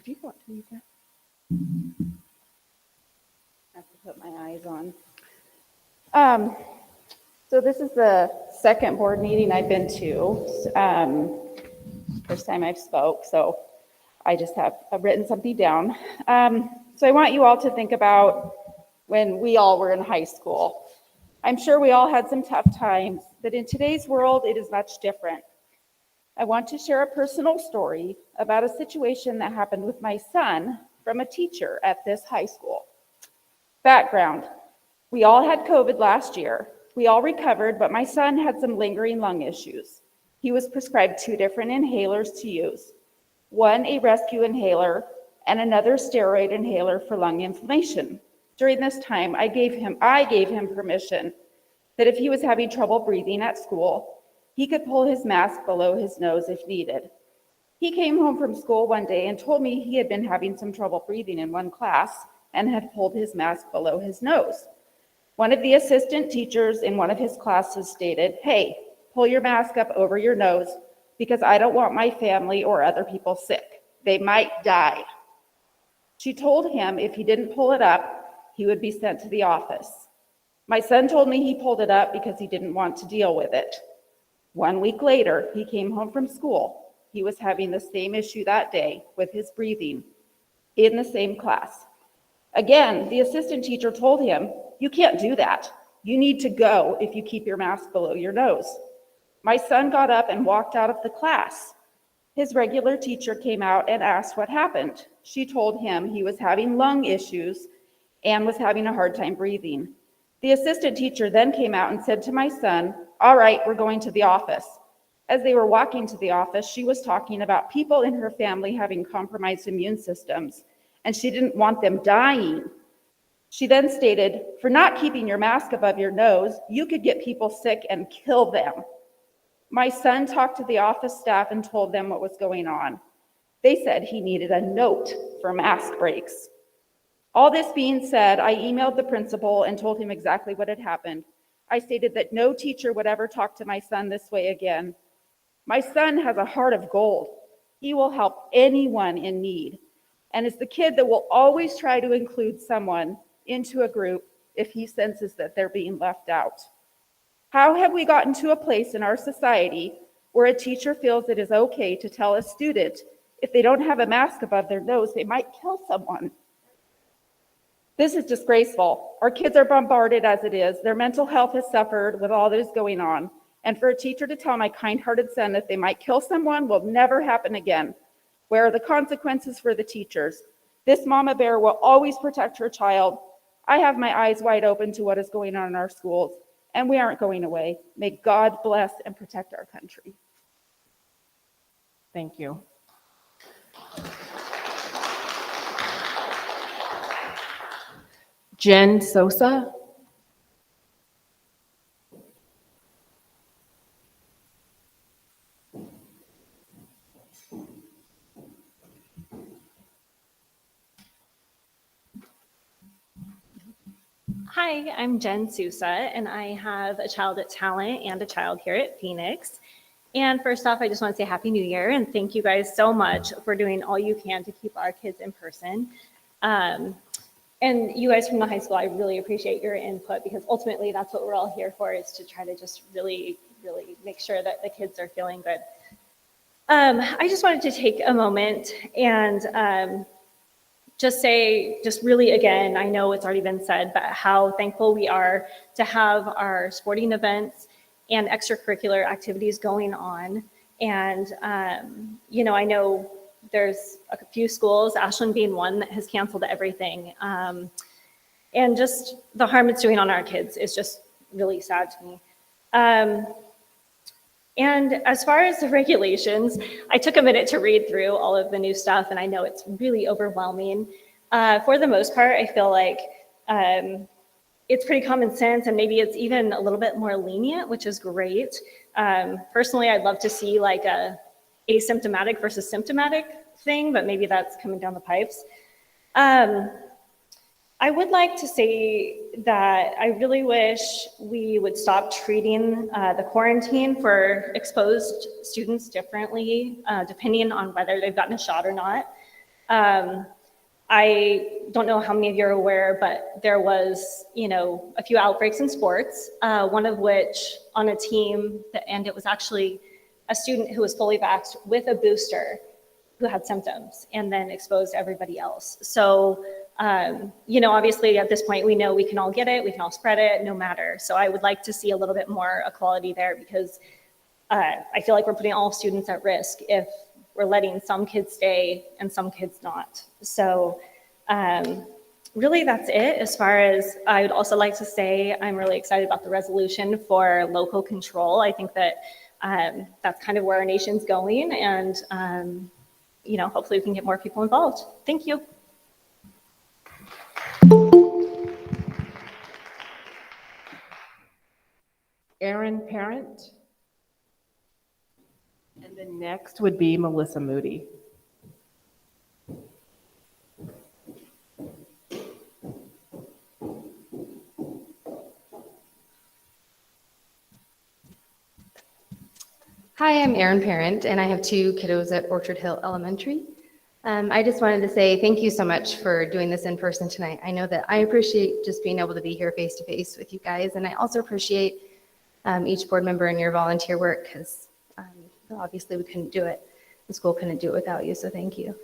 do you want to read that? I have to put my eyes on. So this is the second board meeting I've been to. First time I've spoke, so I just have written something down. So I want you all to think about when we all were in high school. I'm sure we all had some tough times, but in today's world, it is much different. I want to share a personal story about a situation that happened with my son from a teacher at this high school. Background: we all had COVID last year. We all recovered, but my son had some lingering lung issues. He was prescribed 2 different inhalers to use. One, a rescue inhaler, and another steroid inhaler for lung inflammation. During this time, I gave him permission that if he was having trouble breathing at school, he could pull his mask below his nose if needed. He came home from school one day and told me he had been having some trouble breathing in one class and had pulled his mask below his nose. One of the assistant teachers in one of his classes stated, "Hey, pull your mask up over your nose because I don't want my family or other people sick. They might die." She told him if he didn't pull it up, he would be sent to the office. My son told me he pulled it up because he didn't want to deal with it. 1 week later, he came home from school. He was having the same issue that day with his breathing in the same class. Again, the assistant teacher told him, "You can't do that. You need to go if you keep your mask below your nose." My son got up and walked out of the class. His regular teacher came out and asked what happened. She told him he was having lung issues and was having a hard time breathing. The assistant teacher then came out and said to my son, "All right, we're going to the office." As they were walking to the office, she was talking about people in her family having compromised immune systems, and she didn't want them dying. She then stated, "For not keeping your mask above your nose, you could get people sick and kill them." My son talked to the office staff and told them what was going on. They said he needed a note for mask breaks. All this being said, I emailed the principal and told him exactly what had happened. I stated that no teacher would ever talk to my son this way again. My son has a heart of gold. He will help anyone in need, and is the kid that will always try to include someone into a group if he senses that they're being left out. How have we gotten to a place in our society where a teacher feels it is okay to tell a student if they don't have a mask above their nose, they might kill someone? This is disgraceful. Our kids are bombarded as it is. Their mental health has suffered with all that is going on. And for a teacher to tell my kind-hearted son that they might kill someone will never happen again. Where are the consequences for the teachers? This mama bear will always protect her child. I have my eyes wide open to what is going on in our schools, and we aren't going away. May God bless and protect our country. Thank you. Jen Sosa. Hi, I'm Jen Sousa, and I have a child at Talent and a child here at Phoenix. And first off, I just want to say Happy New Year, and thank you guys so much for doing all you can to keep our kids in person. And you guys from the high school, I really appreciate your input, because ultimately that's what we're all here for, is to try to just really make sure that the kids are feeling good. I just wanted to take a moment and just say, really again, I know it's already been said, but how thankful we are to have our sporting events and extracurricular activities going on. And, I know there's a few schools, Ashland being one, that has canceled everything. And just the harm it's doing on our kids is just really sad to me. And as far as the regulations, I took a minute to read through all of the new stuff, and I know it's really overwhelming. For the most part, I feel like it's pretty common sense, and maybe it's even a little bit more lenient, which is great. Personally, I'd love to see like a asymptomatic versus symptomatic thing, but maybe that's coming down the pipes. I would like to say that I really wish we would stop treating the quarantine for exposed students differently, depending on whether they've gotten a shot or not. I don't know how many of you are aware, but there was, a few outbreaks in sports, one of which on a team, and it was actually a student who was fully vaxxed with a booster who had symptoms and then exposed everybody else. So, obviously at this point, we know we can all get it, we can all spread it, no matter. So I would like to see a little bit more equality there because I feel like we're putting all students at risk if we're letting some kids stay and some kids not. So really that's it. As far as I would also like to say, I'm really excited about the resolution for local control. I think that that's kind of where our nation's going, and hopefully we can get more people involved. Thank you. Aaron Parent. And then next would be Melissa Moody. Hi, I'm Erin Parent, and I have 2 kiddos at Orchard Hill Elementary. I just wanted to say thank you so much for doing this in person tonight. I know that I appreciate just being able to be here face to face with you guys, and I also appreciate each board member and your volunteer work, because obviously we couldn't do it. The school couldn't do it without you, so thank you.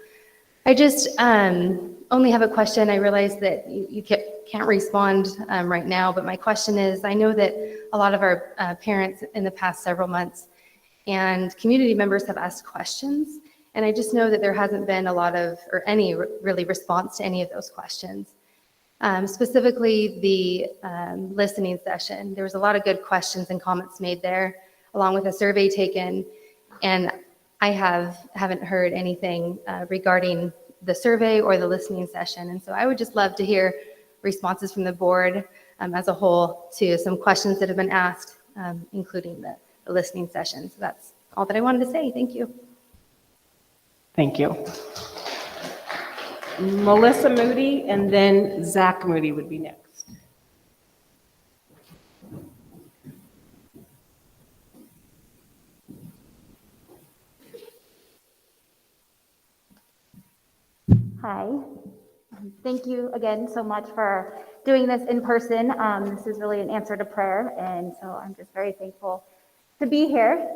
I just only have a question. I realize that you can't respond right now, but my question is, I know that a lot of our parents in the past several months and community members have asked questions, and I just know that there hasn't been a lot of, or any really response to any of those questions. Specifically the listening session. There was a lot of good questions and comments made there, along with a survey taken, and I haven't heard anything regarding the survey or the listening session. And so I would just love to hear responses from the board as a whole to some questions that have been asked, including the listening session. So that's all that I wanted to say. Thank you. Thank you. Melissa Moody, and then Zach Moody would be next. Hi. Thank you again so much for doing this in person. This is really an answer to prayer, and so I'm just very thankful to be here.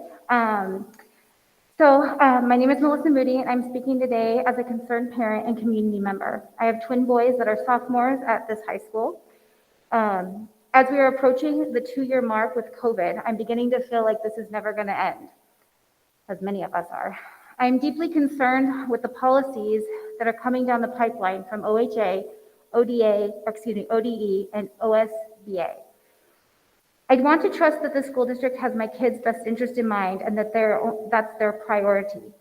My name is Melissa Moody, and I'm speaking today as a concerned parent and community member. I have twin boys that are sophomores at this high school. As we are approaching the 2-year mark with COVID, I'm beginning to feel like this is never going to end, as many of us are. I'm deeply concerned with the policies that are coming down the pipeline from OHA, ODE, and OSBA. I want to trust that the school district has my kids' best interest in mind and that that's their priority.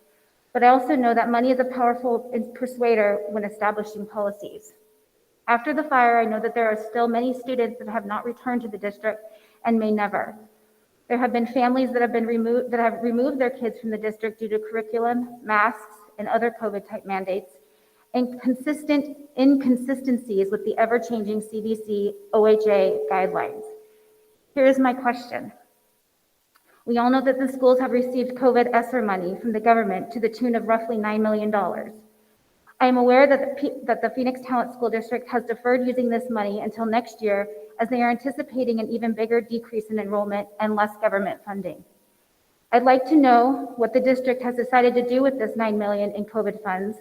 But I also know that money is a powerful persuader when establishing policies. After the fire, I know that there are still many students that have not returned to the district and may never. There have been families that have removed their kids from the district due to curriculum, masks, and other COVID-type mandates, and consistent inconsistencies with the ever-changing CDC OHA guidelines. Here is my question. We all know that the schools have received COVID ESSER money from the government to the tune of roughly $9 million. I am aware that the Phoenix Talent School District has deferred using this money until next year, as they are anticipating an even bigger decrease in enrollment and less government funding. I'd like to know what the district has decided to do with this $9 million in COVID funds,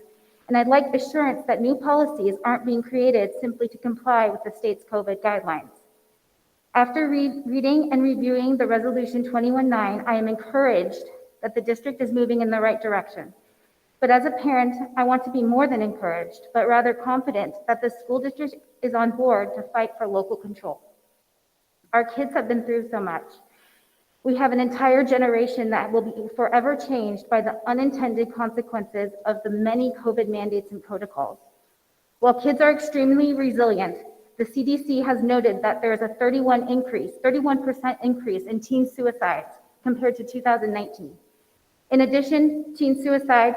and I'd like assurance that new policies aren't being created simply to comply with the state's COVID guidelines. After reading and reviewing the Resolution 21-9, I am encouraged that the district is moving in the right direction. But as a parent, I want to be more than encouraged, but rather confident that the school district is on board to fight for local control. Our kids have been through so much. We have an entire generation that will be forever changed by the unintended consequences of the many COVID mandates and protocols. While kids are extremely resilient, the CDC has noted that there is a 31% increase in teen suicides compared to 2019. In addition, teen suicide,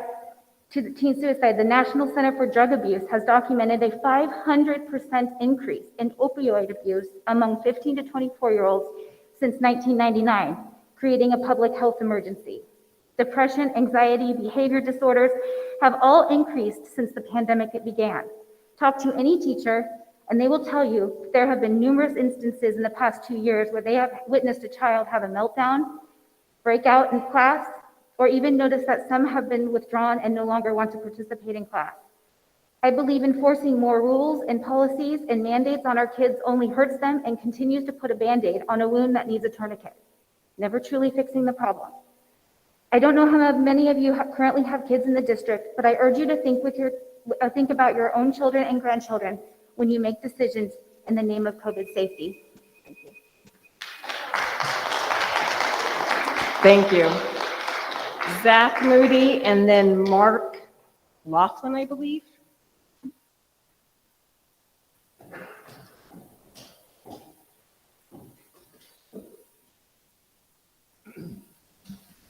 the National Center for Drug Abuse has documented a 500% increase in opioid abuse among 15 to 24-year-olds since 1999, creating a public health emergency. Depression, anxiety, behavior disorders have all increased since the pandemic began. Talk to any teacher, and they will tell you there have been numerous instances in the past 2 years where they have witnessed a child have a meltdown, break out in class, or even notice that some have been withdrawn and no longer want to participate in class. I believe enforcing more rules and policies and mandates on our kids only hurts them and continues to put a Band-Aid on a wound that needs a tourniquet, never truly fixing the problem. I don't know how many of you currently have kids in the district, but I urge you to think about your own children and grandchildren when you make decisions in the name of COVID safety. Thank you. Thank you. Zach Moody and then Mark Laughlin, I believe.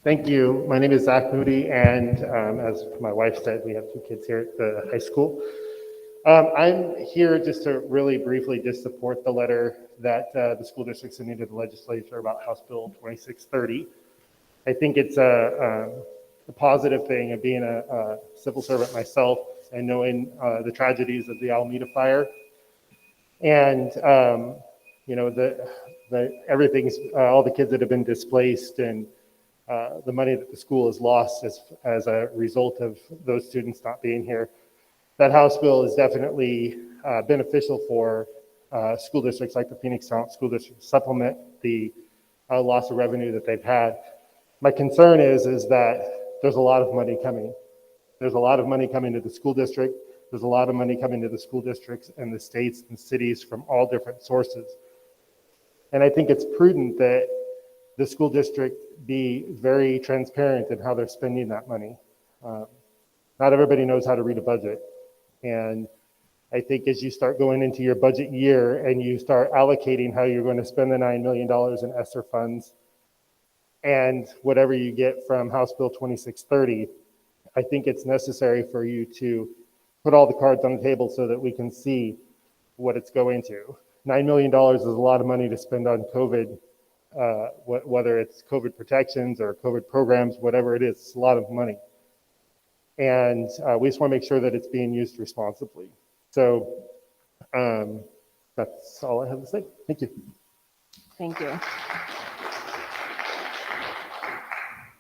Thank you. My name is Zach Moody, and as my wife said, we have 2 kids here at the high school. I'm here just to really briefly just support the letter that the school district sent to the legislature about House Bill 2630. I think it's a positive thing of being a civil servant myself and knowing the tragedies of the Almeida fire. And, everything's, all the kids that have been displaced and the money that the school has lost as a result of those students not being here. That House bill is definitely beneficial for school districts like the Phoenix Town School District to supplement the loss of revenue that they've had. My concern is that there's a lot of money coming. There's a lot of money coming to the school district. There's a lot of money coming to the school districts and the states and cities from all different sources. And I think it's prudent that the school district be very transparent in how they're spending that money. Not everybody knows how to read a budget. And I think as you start going into your budget year and you start allocating how you're going to spend the $9 million in ESSER funds and whatever you get from House Bill 2630, I think it's necessary for you to put all the cards on the table so that we can see what it's going to. $9 million is a lot of money to spend on COVID, whether it's COVID protections or COVID programs, whatever it is, it's a lot of money. And we just want to make sure that it's being used responsibly. So that's all I have to say. Thank you. Thank you.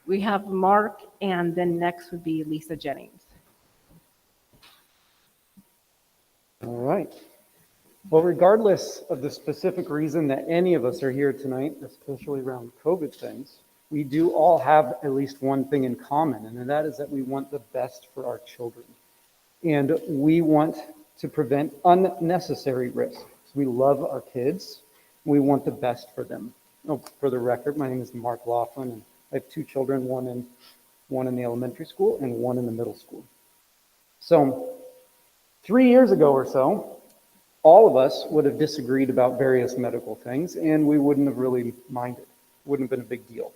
We have Mark, and then next would be Lisa Jennings. All right. Well, regardless of the specific reason that any of us are here tonight, especially around COVID things, we do all have at least one thing in common, and that is that we want the best for our children. And we want to prevent unnecessary risks. We love our kids. We want the best for them. Oh, for the record, my name is Mark Laughlin, and I have 2 children, one in the elementary school and one in the middle school. So 3 years ago or so, all of us would have disagreed about various medical things, and we wouldn't have really minded. It wouldn't have been a big deal.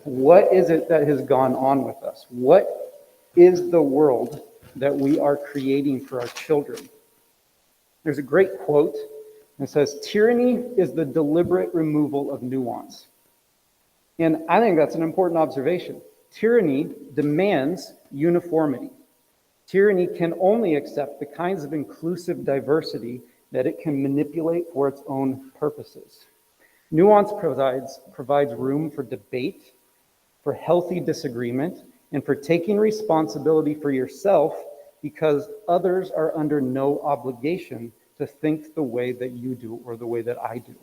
What is it that has gone on with us? What is the world that we are creating for our children? There's a great quote that says, "Tyranny is the deliberate removal of nuance." And I think that's an important observation. Tyranny demands uniformity. Tyranny can only accept the kinds of inclusive diversity that it can manipulate for its own purposes. Nuance provides room for debate, for healthy disagreement, and for taking responsibility for yourself because others are under no obligation to think the way that you do or the way that I do.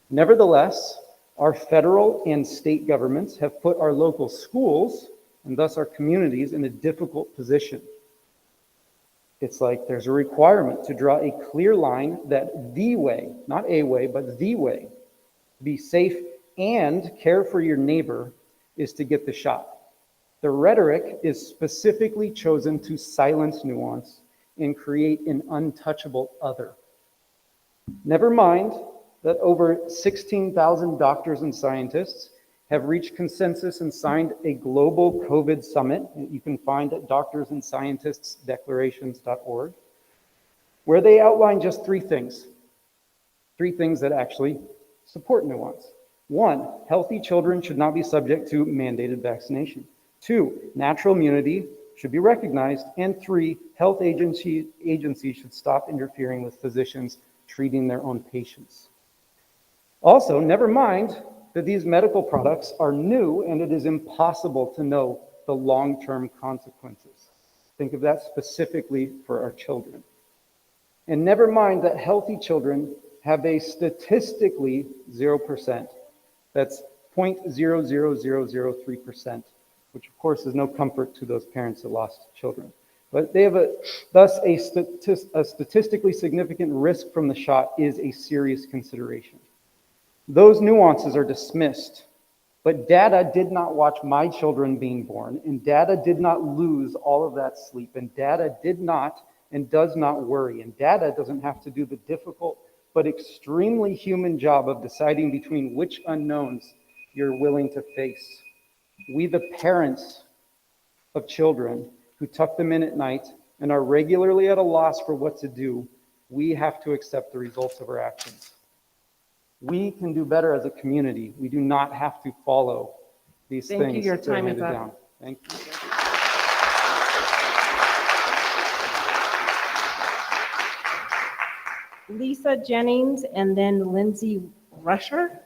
Nevertheless, our federal and state governments have put our local schools, and thus our communities, in a difficult position. It's like there's a requirement to draw a clear line that the way, not a way, but the way, be safe and care for your neighbor is to get the shot. The rhetoric is specifically chosen to silence nuance and create an untouchable other. Never mind that over 16,000 doctors and scientists have reached consensus and signed a global COVID summit that you can find at doctorsandscientistsdeclarations.org, where they outline just 3 things. 3 things that actually support nuance. 1, healthy children should not be subject to mandated vaccination. 2, natural immunity should be recognized. And 3, health agencies should stop interfering with physicians treating their own patients. Also, never mind that these medical products are new and it is impossible to know the long-term consequences. Think of that specifically for our children. And never mind that healthy children have a statistically 0%. That's 0.00003%, which of course is no comfort to those parents that lost children. But they have thus a statistically significant risk from the shot is a serious consideration. Those nuances are dismissed, but data did not watch my children being born, and data did not lose all of that sleep, and data did not and does not worry, and data doesn't have to do the difficult but extremely human job of deciding between which unknowns you're willing to face. We, the parents of children who tuck them in at night and are regularly at a loss for what to do, we have to accept the results of our actions. We can do better as a community. We do not have to follow these Thank you. things. Your that are time is handed up. down. Thank you. Lisa Jennings and then Lindsay Rusher.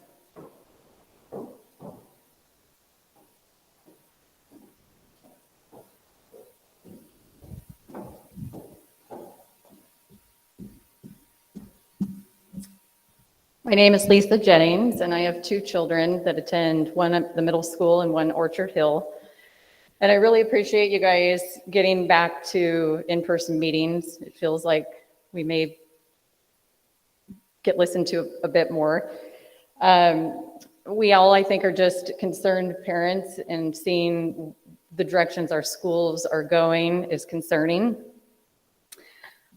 My name is Lisa Jennings, and I have 2 children that attend, one at the middle school and one Orchard Hill. And I really appreciate you guys getting back to in-person meetings. It feels like we may get listened to a bit more. We all, I think, are just concerned parents, and seeing the directions our schools are going is concerning.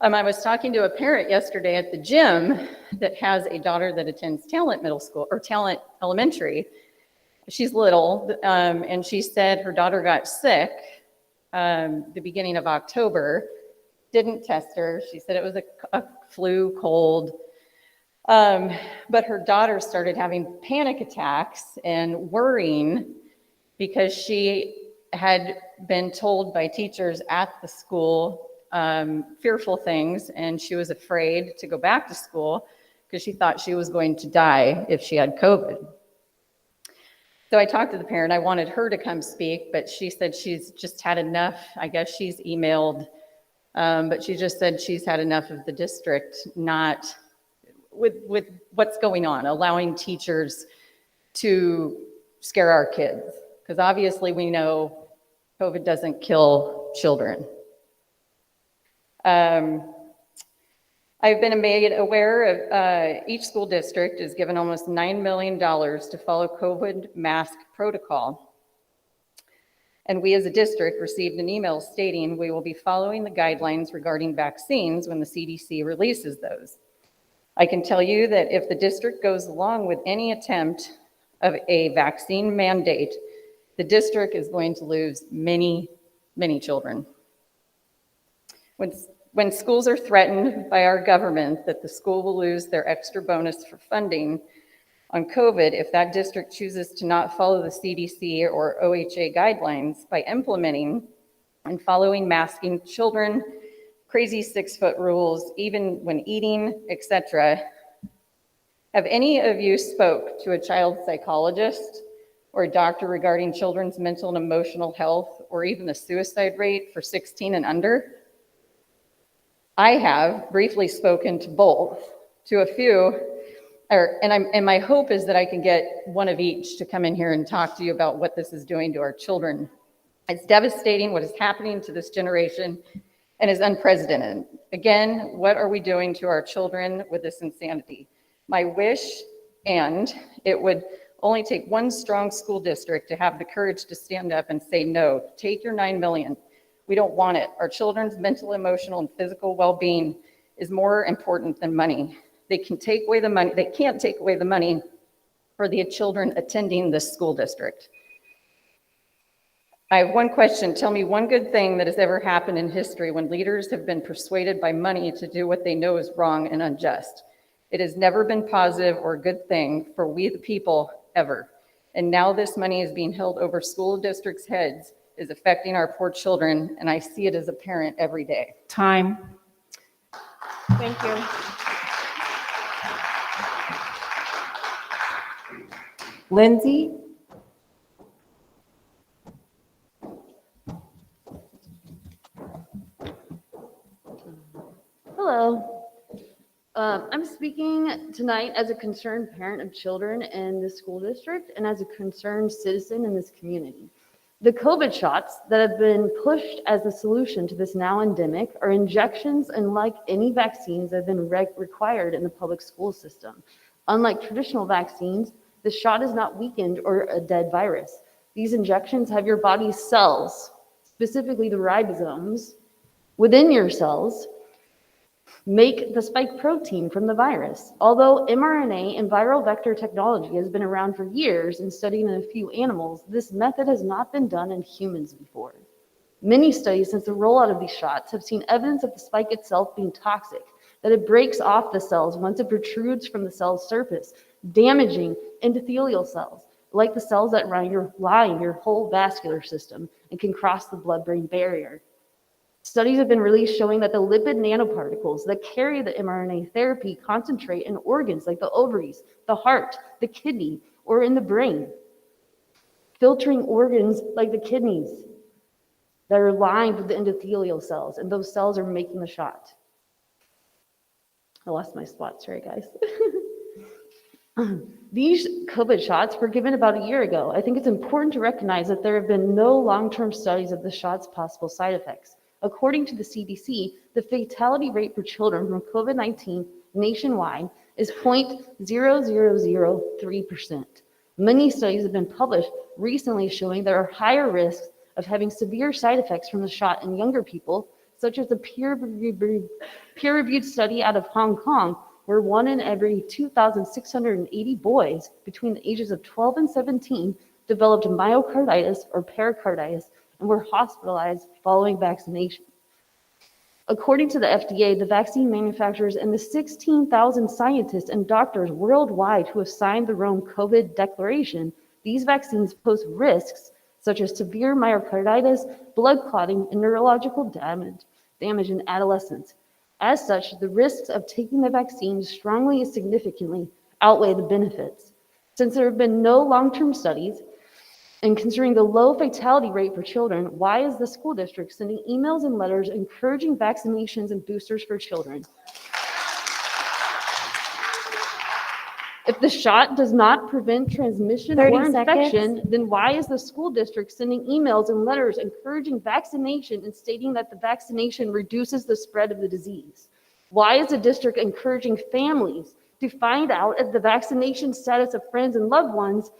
I was talking to a parent yesterday at the gym that has a daughter that attends Talent Middle School or Talent Elementary. She's little, and she said her daughter got sick the beginning of October, didn't test her. She said it was a flu, cold, but her daughter started having panic attacks and worrying because she had been told by teachers at the school fearful things, and she was afraid to go back to school because she thought she was going to die if she had COVID. So I talked to the parent. I wanted her to come speak, but she said she's just had enough. I guess she's emailed, but she just said she's had enough of the district not with what's going on, allowing teachers to scare our kids. Because obviously we know COVID doesn't kill children. I've been made aware of each school district is given almost $9 million to follow COVID mask protocol. And we as a district received an email stating we will be following the guidelines regarding vaccines when the CDC releases those. I can tell you that if the district goes along with any attempt of a vaccine mandate, the district is going to lose many, many children. When schools are threatened by our government that the school will lose their extra bonus for funding on COVID if that district chooses to not follow the CDC or OHA guidelines by implementing and following masking children, crazy 6-foot rules, even when eating, etc. Have any of you spoke to a child psychologist or a doctor regarding children's mental and emotional health, or even the suicide rate for 16 and under? I have briefly spoken to both, to a few, and my hope is that I can get one of each to come in here and talk to you about what this is doing to our children. It's devastating what is happening to this generation and is unprecedented. Again, what are we doing to our children with this insanity? My wish, and it would only take one strong school district to have the courage to stand up and say, no, take your $9 million. We don't want it. Our children's mental, emotional, and physical well-being is more important than money. They can take away the money. They can't take away the money for the children attending this school district. I have one question. Tell me one good thing that has ever happened in history when leaders have been persuaded by money to do what they know is wrong and unjust. It has never been positive or a good thing for we the people ever. And now this money is being held over school districts' heads is affecting our poor children, and I see it as a parent every day. Time. Thank you. Lindsay? Hello. I'm speaking tonight as a concerned parent of children in the school district and as a concerned citizen in this community. The COVID shots that have been pushed as the solution to this now endemic are injections unlike any vaccines that have been required in the public school system. Unlike traditional vaccines, the shot is not weakened or a dead virus. These injections have your body's cells, specifically the ribosomes, within your cells, make the spike protein from the virus. Although mRNA and viral vector technology has been around for years and studied in a few animals, this method has not been done in humans before. Many studies since the rollout of these shots have seen evidence of the spike itself being toxic, that it breaks off the cells once it protrudes from the cell's surface, damaging endothelial cells, like the cells that line your whole vascular system and can cross the blood-brain barrier. Studies have been released showing that the lipid nanoparticles that carry the mRNA therapy concentrate in organs like the ovaries, the heart, the kidney, or in the brain, filtering organs like the kidneys that are lined with the endothelial cells, and those cells are making the shot. I lost my spot, sorry guys. These COVID shots were given about a year ago. I think it's important to recognize that there have been no long-term studies of the shot's possible side effects. According to the CDC, the fatality rate for children from COVID-19 nationwide is 0.0003%. Many studies have been published recently showing there are higher risks of having severe side effects from the shot in younger people, such as a peer-reviewed study out of Hong Kong, where 1 in every 2,680 boys between the ages of 12 and 17 developed myocarditis or pericarditis and were hospitalized following vaccination. According to the FDA, the vaccine manufacturers, and the 16,000 scientists and doctors worldwide who have signed the Rome COVID Declaration, these vaccines pose risks such as severe myocarditis, blood clotting, and neurological damage in adolescents. As such, the risks of taking the vaccine strongly and significantly outweigh the benefits. Since there have been no long-term studies, and considering the low fatality rate for children, why is the school district sending emails and letters encouraging vaccinations and boosters for children? If the shot does not prevent transmission 30 or infection, seconds. then why is the school district sending emails and letters encouraging vaccination and stating that the vaccination reduces the spread of the disease? Why is the district encouraging families to find out if the vaccination status of friends and loved ones,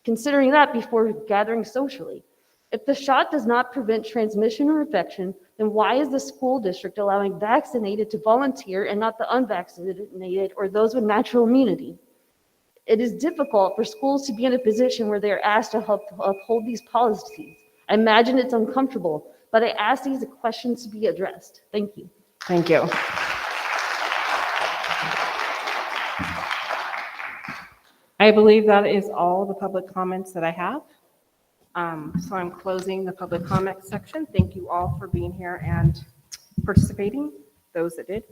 considering that before gathering socially? If the shot does not prevent transmission or infection, then why is the school district allowing vaccinated to volunteer and not the unvaccinated or those with natural immunity? It is difficult for schools to be in a position where they are asked to uphold these policies. I imagine it's uncomfortable, but I ask these questions to be addressed. Thank you. Thank you. I believe that is all the public comments that I have. So I'm closing the public comment section. Thank you all for being here and participating, those that did.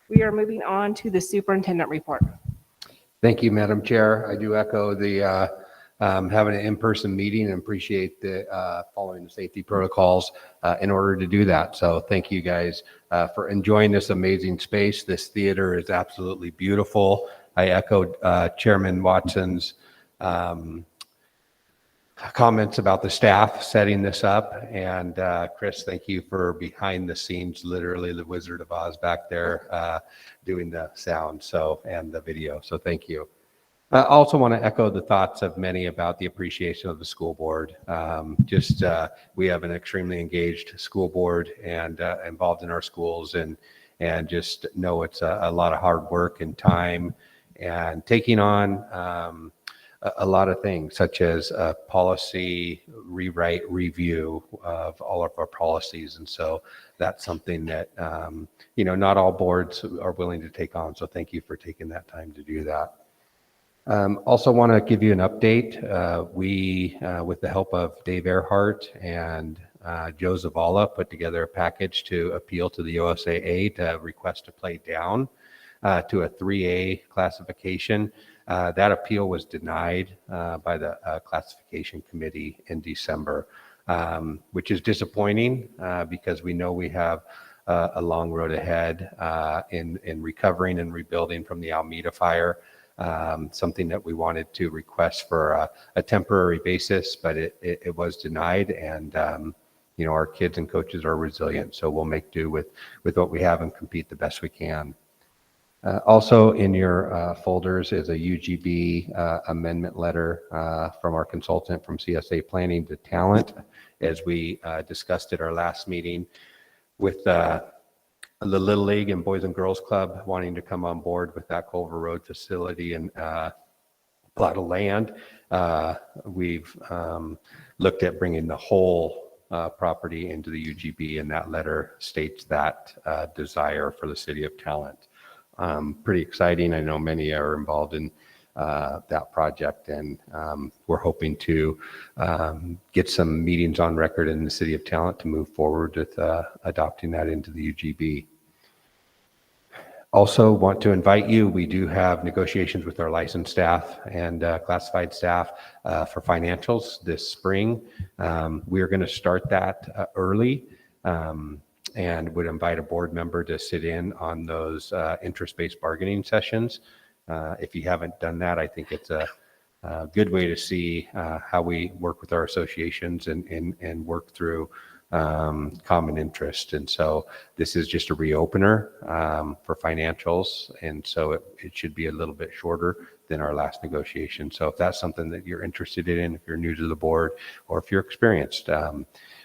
We are moving on to the superintendent report. Thank you, Madam Chair. I do echo the having an in-person meeting and appreciate the following the safety protocols in order to do that. So thank you guys for enjoying this amazing space. This theater is absolutely beautiful. I echoed Chairman Watson's comments about the staff setting this up. And Chris, thank you for behind the scenes, literally the Wizard of Oz back there doing the sound and the video. So thank you. I also want to echo the thoughts of many about the appreciation of the school board. We have an extremely engaged school board and involved in our schools, and just know it's a lot of hard work and time and taking on a lot of things, such as a policy rewrite review of all of our policies. And so that's something that, not all boards are willing to take on. So thank you for taking that time to do that. Also want to give you an update. We, with the help of Dave Earhart and Joe Zavala, put together a package to appeal to the OSAA to request to play down to a 3A classification. That appeal was denied by the classification committee in December, which is disappointing because we know we have a long road ahead in recovering and rebuilding from the Almeida fire. Something that we wanted to request for a temporary basis, but it was denied. And, our kids and coaches are resilient, so we'll make do with what we have and compete the best we can. Also in your folders is a Ugb Amendment Letter from our consultant from CSA Planning to Talent, as we discussed at our last meeting with the Little League and Boys and Girls Club wanting to come on board with that Culver Road facility and plot of land. We've looked at bringing the whole property into the Ugb, and that letter states that desire for the City of Talent. Pretty exciting. I know many are involved in that project, and we're hoping to get some meetings on record in the City of Talent to move forward with adopting that into the Ugb. Also want to invite you, we do have negotiations with our licensed staff and classified staff for financials this spring. We are going to start that early and would invite a board member to sit in on those interest-based bargaining sessions. If you haven't done that, I think it's a good way to see how we work with our associations and work through common interest. And so this is just a reopener for financials. And so it should be a little bit shorter than our last negotiation. So if that's something that you're interested in, if you're new to the board or if you're experienced,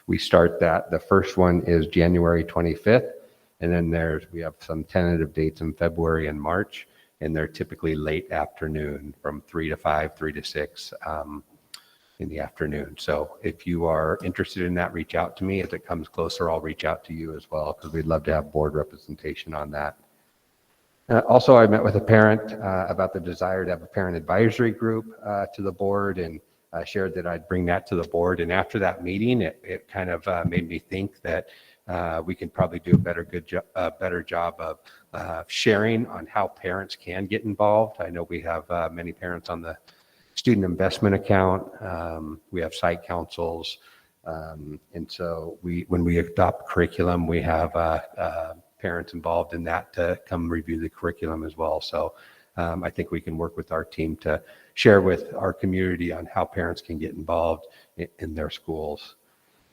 we start that. The first one is January 25th. And then we have some tentative dates in February and March. And they're typically late afternoon from 3 to 5, 3 to 6 in the afternoon. So if you are interested in that, reach out to me. As it comes closer, I'll reach out to you as well, because we'd love to have board representation on that. Also, I met with a parent about the desire to have a parent advisory group to the board, and shared that I'd bring that to the board. And after that meeting, it kind of made me think that we can probably do a better job of sharing on how parents can get involved. I know we have many parents on the student investment account. We have site councils. And so when we adopt curriculum, we have parents involved in that to come review the curriculum as well. So I think we can work with our team to share with our community on how parents can get involved in their schools.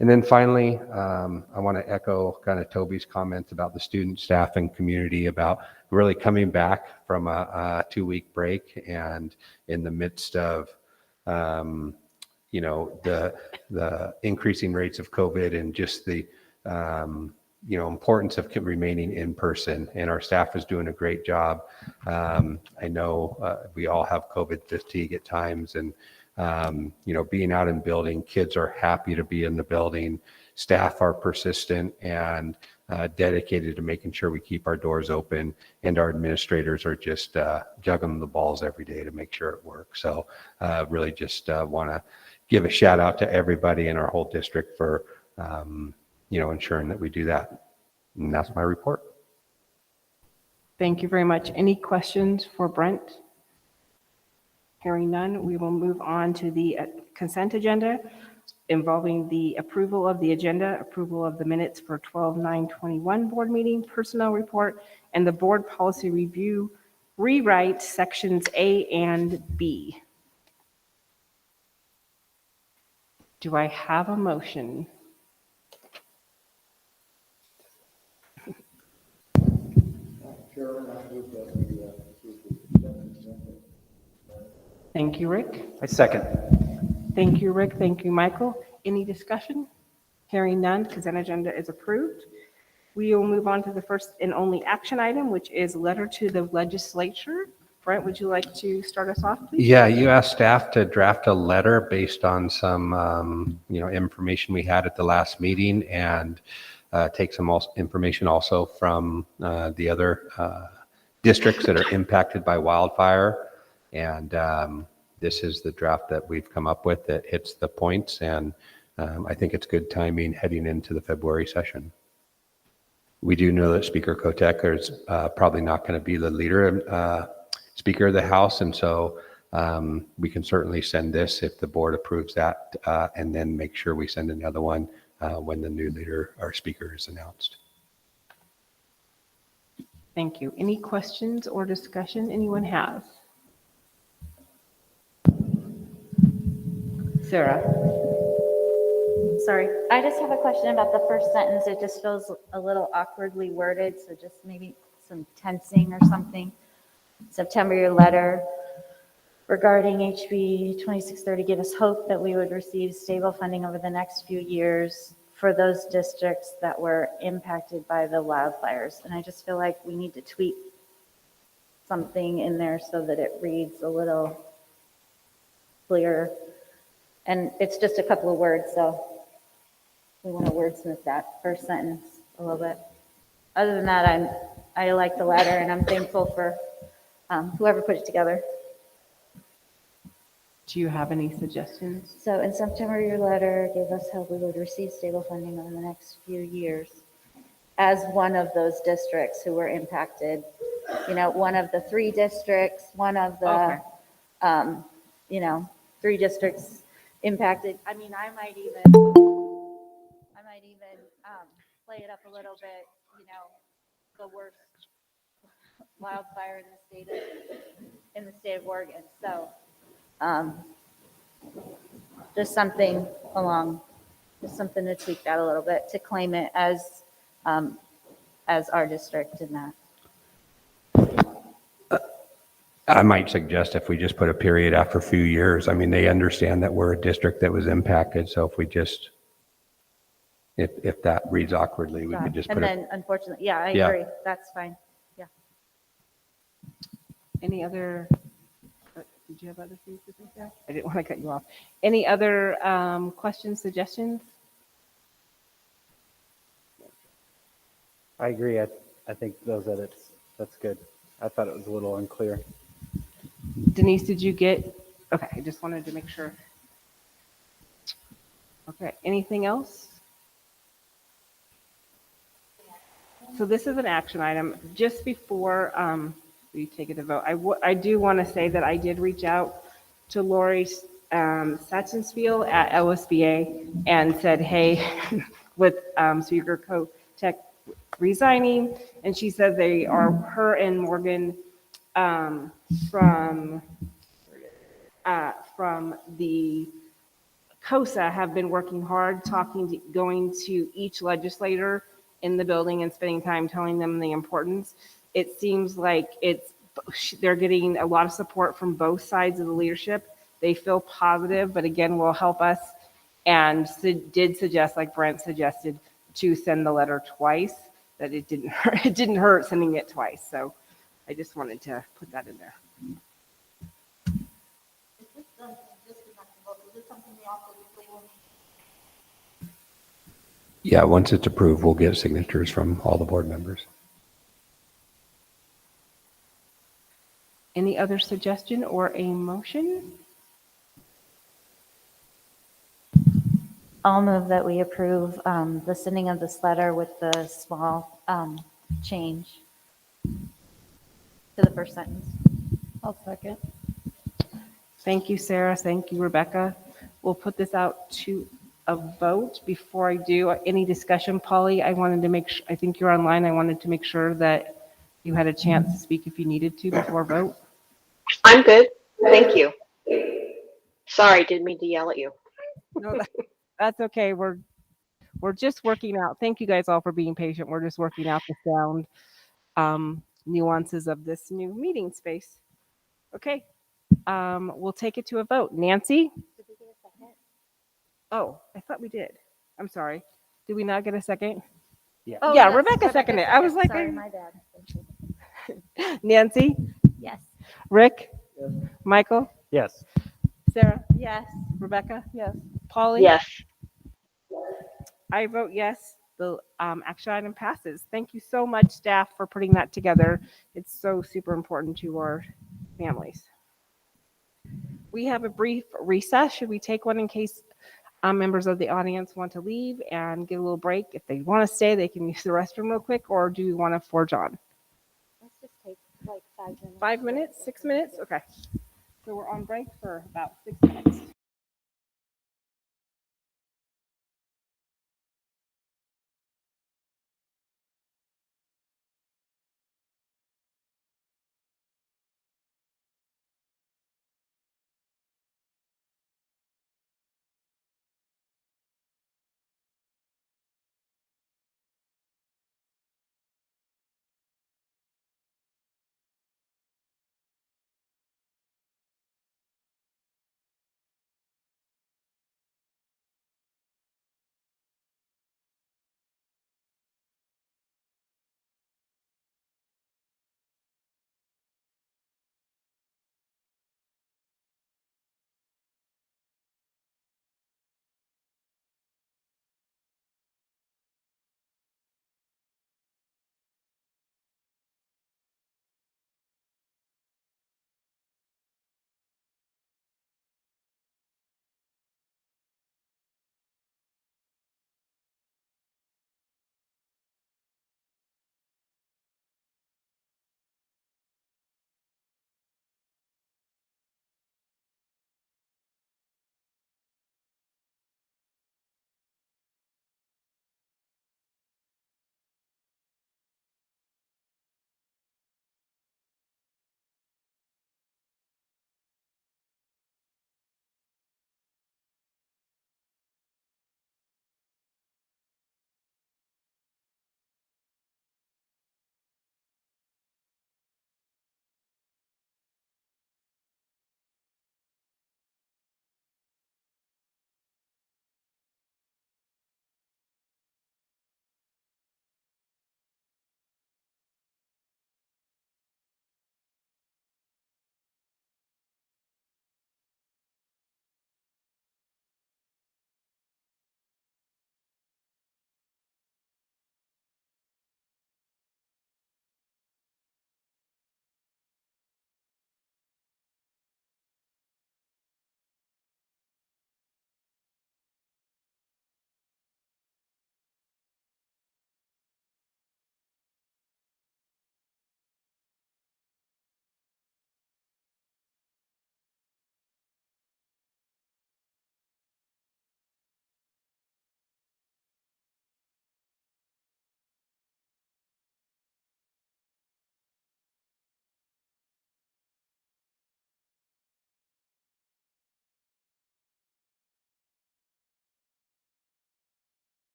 And then finally, I want to echo kind of Toby's comments about the student, staff, and community about really coming back from a 2-week break, and in the midst of, the increasing rates of COVID and just the, importance of remaining in person. And our staff is doing a great job. I know we all have COVID fatigue at times, and being out in building, kids are happy to be in the building. Staff are persistent and dedicated to making sure we keep our doors open, and our administrators are just juggling the balls every day to make sure it works. So really just want to give a shout out to everybody in our whole district for, ensuring that we do that. And that's my report. Thank you very much. Any questions for Brent? Hearing none, we will move on to the consent agenda involving the approval of the agenda, approval of the minutes for 12/9/21 board meeting, personnel report, and the board policy review rewrite sections A and B. Do I have a motion? Thank you, Rick. I second. Thank you, Rick. Thank you, Michael. Any discussion? Hearing none, consent agenda is approved. We will move on to the first and only action item, which is letter to the legislature. Brent, would you like to start us off, please? Yeah, you asked staff to draft a letter based on some, information we had at the last meeting, and take some information also from the other districts that are impacted by wildfire. And this is the draft that we've come up with that hits the points, and I think it's good timing heading into the February session. We do know that Speaker Kotek is probably not going to be the leader, Speaker of the House, and so we can certainly send this if the board approves that, and then make sure we send another one when the new leader or speaker is announced. Thank you. Any questions or discussion anyone has? Sarah? Sorry, I just have a question about the first sentence. It just feels a little awkwardly worded, so just maybe some tensing or something. September, your letter regarding HB 2630 gave us hope that we would receive stable funding over the next few years for those districts that were impacted by the wildfires. And I just feel like we need to tweak something in there so that it reads a little clearer. And it's just a couple of words, so we want to wordsmith that first sentence a little bit. Other than that, I like the letter, and I'm thankful for whoever put it together. Do you have any suggestions? So in September, your letter gave us hope we would receive stable funding over the next few years as one of those districts who were impacted. You know, one of the three districts, one of the, three districts impacted. I mean, I might even play it up a little bit, the worst wildfire in the state of Oregon. So just something to tweak that a little bit, to claim it as our district in that. I might suggest if we just put a period after a few years. I mean, they understand that we're a district that was impacted. So if we just, if that reads awkwardly, we could just put And it. then unfortunately, I Yeah. agree. That's fine. Yeah. Any other, did you have other things to say there? I didn't want to cut you off. Any other questions, suggestions? I agree. I think those edits, that's good. I thought it was a little unclear. Denise, did you get, okay, I just wanted to make sure. Okay, anything else? So this is an action item. Just before we take it to vote, I do want to say that I did reach out to Lori Satchensfield at OSBA and said, hey, with Speaker Kotek resigning, and she said they are, her and Morgan from the COSA have been working hard, going to each legislator in the building and spending time telling them the importance. It seems like they're getting a lot of support from both sides of the leadership. They feel positive, but again, will help us, and did suggest, like Brent suggested, to send the letter twice, that it didn't hurt sending it twice. So I just wanted to put that in there. Yeah, once it's approved, we'll get signatures from all the board members. Any other suggestion or a motion? I'll move that we approve the sending of this letter with the small change to the first sentence. I'll second. Thank you, Sarah. Thank you, Rebecca. We'll put this out to a vote. Before I do, any discussion, Polly, I wanted to make sure, I think you're online. I wanted to make sure that you had a chance to speak if you needed to before vote. I'm good. Thank you. Sorry, didn't mean to yell at you. No, that's okay. We're just working out. Thank you guys all for being patient. We're just working out the sound nuances of this new meeting space. Okay. We'll take it to a vote. Nancy? Did we get a second? Oh, I thought we did. I'm sorry. Did we not get a second? Yeah. Oh, Yeah, yes, Rebecca seconded it. I was like, sorry, my bad. Thank you. Nancy? Yes. Rick? Michael? Yes. Sarah? Yes. Rebecca? Yes. Polly? Yes. I vote yes. The action item passes. Thank you so much, staff, for putting that together. It's so super important to our families. we have a brief recess. Should we take one in case members of the audience want to leave and get a little break? If they want to stay, they can use the restroom real quick, or do we want to forge on? Let's just take like 5 minutes. 5 minutes, 6 minutes? Okay. So we're on break for about 6 minutes.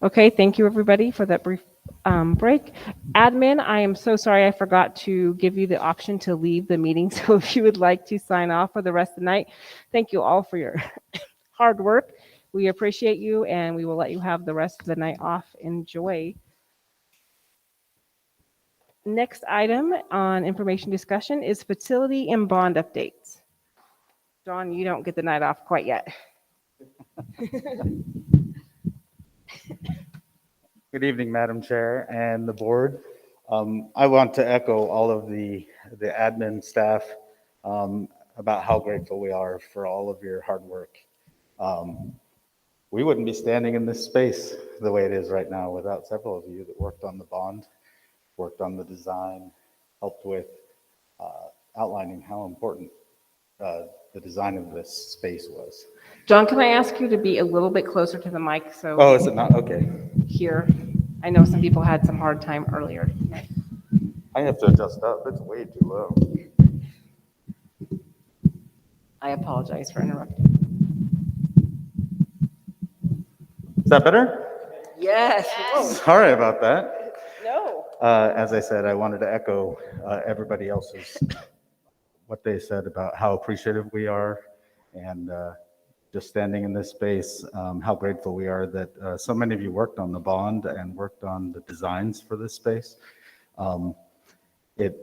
Okay, thank you, everybody, for that brief break. Admin, I am so sorry I forgot to give you the option to leave the meeting. So if you would like to sign off for the rest of the night, thank you all for your hard work. We appreciate you, and we will let you have the rest of the night off. Enjoy. Next item on information discussion is fertility and bond updates. John, you don't get the night off quite yet. Good evening, Madam Chair and the board. I want to echo all of the admin staff about how grateful we are for all of your hard work. We wouldn't be standing in this space the way it is right now without several of you that worked on the bond, worked on the design, helped with outlining how important the design of this space was. John, can I ask you to be a little bit closer to the mic so Oh, is it not? Okay. here? I know some people had some hard time earlier. I have to adjust up. It's way too low. I apologize for interrupting. Is that better? Yes. Sorry about that. No. As I said, I wanted to echo everybody else's, what they said about how appreciative we are and just standing in this space, how grateful we are that so many of you worked on the bond and worked on the designs for this space. It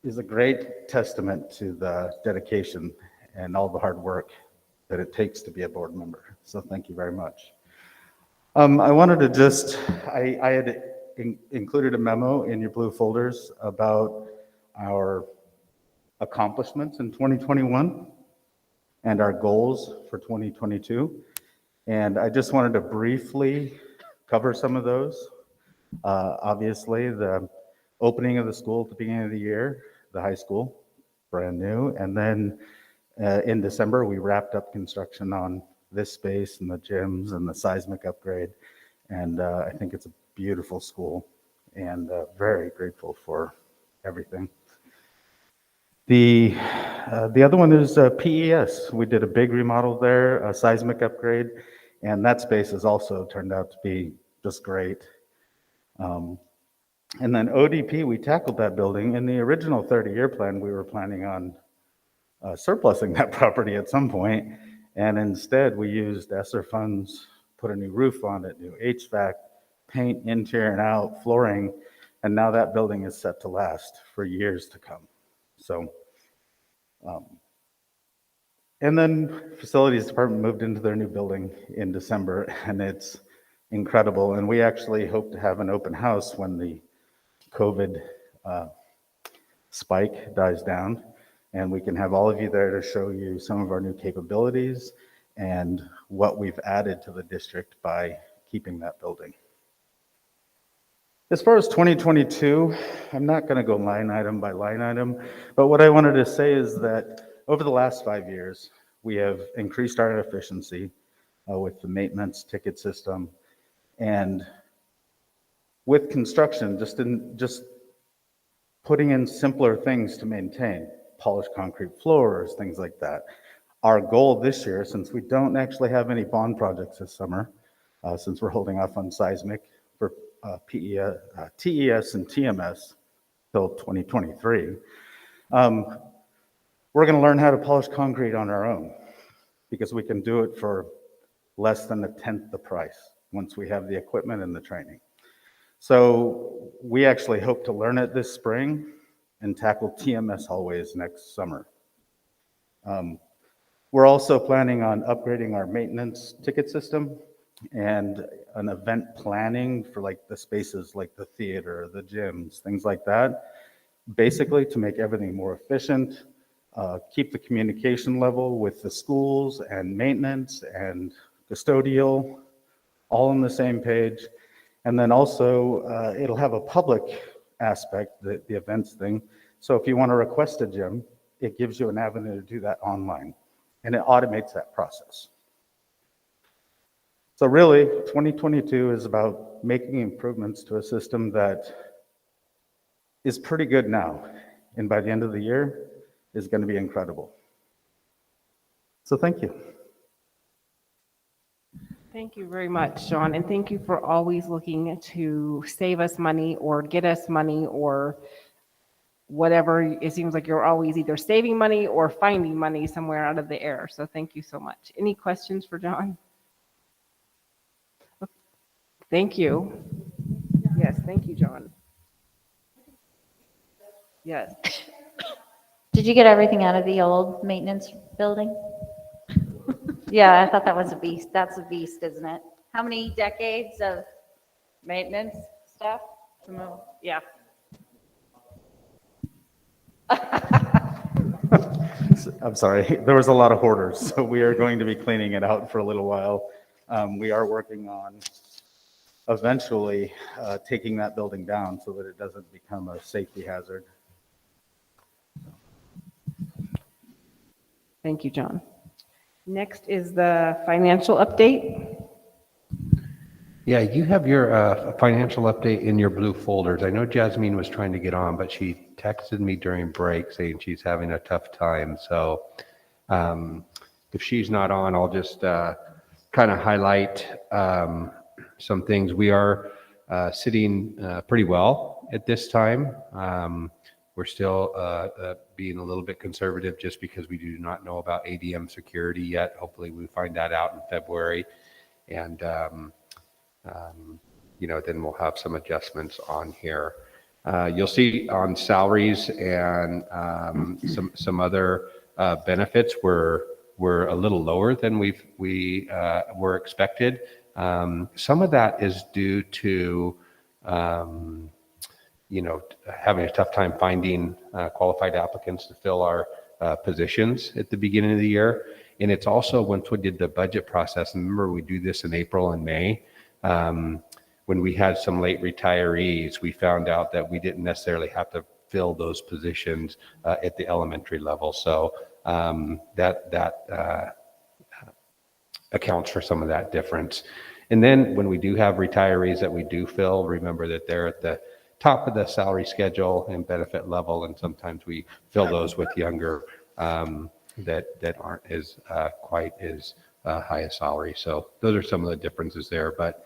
is a great testament to the dedication and all the hard work that it takes to be a board member. So thank you very much. I wanted to just, I had included a memo in your blue folders about our accomplishments in 2021 and our goals for 2022. And I just wanted to briefly cover some of those. Obviously, the opening of the school at the beginning of the year, the high school, brand new. And then in December, we wrapped up construction on this space and the gyms and the seismic upgrade. And I think it's a beautiful school and very grateful for everything. The other one is PES. We did a big remodel there, a seismic upgrade, and that space has also turned out to be just great. And then ODP, we tackled that building. In the original 30-year plan, we were planning on surplusing that property at some point, and instead we used ESSER funds, put a new roof on it, new HVAC, paint interior and out, flooring, and now that building is set to last for years to come. So, and then facilities department moved into their new building in December, and it's incredible. And we actually hope to have an open house when the COVID spike dies down, and we can have all of you there to show you some of our new capabilities and what we've added to the district by keeping that building. As far as 2022, I'm not going to go line item by line item, but what I wanted to say is that over the last 5 years, we have increased our efficiency with the maintenance ticket system, and with construction, just putting in simpler things to maintain, polished concrete floors, things like that. Our goal this year, since we don't actually have any bond projects this summer, since we're holding off on seismic for TES and TMS till 2023, we're going to learn how to polish concrete on our own because we can do it for less than 1/10 the price once we have the equipment and the training. So we actually hope to learn it this spring and tackle TMS hallways next summer. We're also planning on upgrading our maintenance ticket system and an event planning for like the spaces like the theater, the gyms, things like that, basically to make everything more efficient, keep the communication level with the schools and maintenance and custodial all on the same page. And then also it'll have a public aspect, the events thing. So if you want to request a gym, it gives you an avenue to do that online, and it automates that process. So really, 2022 is about making improvements to a system that is pretty good now, and by the end of the year is going to be incredible. So thank you. Thank you very much, John, and thank you for always looking to save us money or get us money or whatever. It seems like you're always either saving money or finding money somewhere out of the air. So thank you so much. Any questions for John? Thank you. Yes, thank you, John. Yes. Did you get everything out of the old maintenance building? Yeah, I thought that was a beast. That's a beast, isn't it? How many decades of maintenance stuff? Yeah. I'm sorry, there was a lot of hoarders, so we are going to be cleaning it out for a little while. We are working on eventually taking that building down so that it doesn't become a safety hazard. Thank you, John. Next is the financial update. Yeah, you have your financial update in your blue folders. I know Jasmine was trying to get on, but she texted me during break saying she's having a tough time. So if she's not on, I'll just kind of highlight some things. We are sitting pretty well at this time. We're still being a little bit conservative just because we do not know about ADM security yet. Hopefully we find that out in February. And then we'll have some adjustments on here. You'll see on salaries and some other benefits were a little lower than we were expected. Some of that is due to having a tough time finding qualified applicants to fill our positions at the beginning of the year. And it's also once we did the budget process, and remember we do this in April and May, when we had some late retirees, we found out that we didn't necessarily have to fill those positions at the elementary level. So that accounts for some of that difference. And then when we do have retirees that we do fill, remember that they're at the top of the salary schedule and benefit level, and sometimes we fill those with younger that aren't as quite as high a salary. So those are some of the differences there, but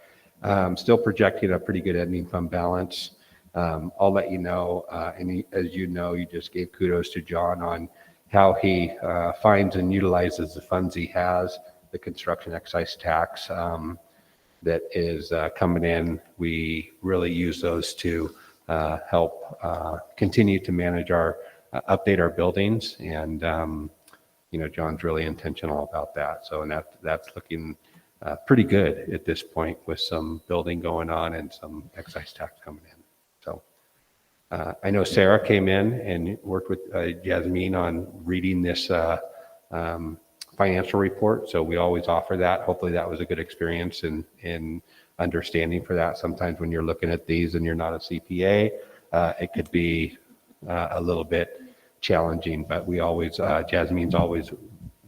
still projecting a pretty good ending fund balance. I'll let you know, and as you know, you just gave kudos to John on how he finds and utilizes the funds he has, the construction excise tax that is coming in. We really use those to help continue to manage update our buildings. And, John's really intentional about that. So, and that's looking pretty good at this point with some building going on and some excise tax coming in. So I know Sarah came in and worked with Jasmine on reading this financial report. So we always offer that. Hopefully that was a good experience in understanding for that. Sometimes when you're looking at these and you're not a CPA, it could be a little bit challenging, but we always, Jasmine's always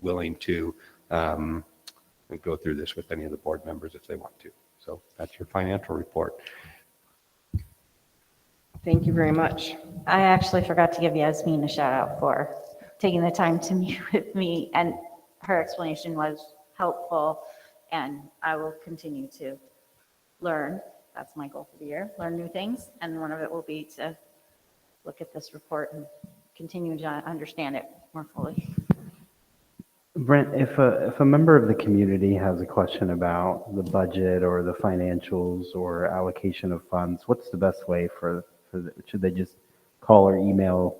willing to go through this with any of the board members if they want to. So that's your financial report. Thank you very much. I actually forgot to give Yasmin a shout out for taking the time to meet with me, and her explanation was helpful, and I will continue to learn. That's my goal for the year, learn new things, and one of it will be to look at this report and continue to understand it more fully. Brent, if a member of the community has a question about the budget or the financials or allocation of funds, what's the best way should they just call or email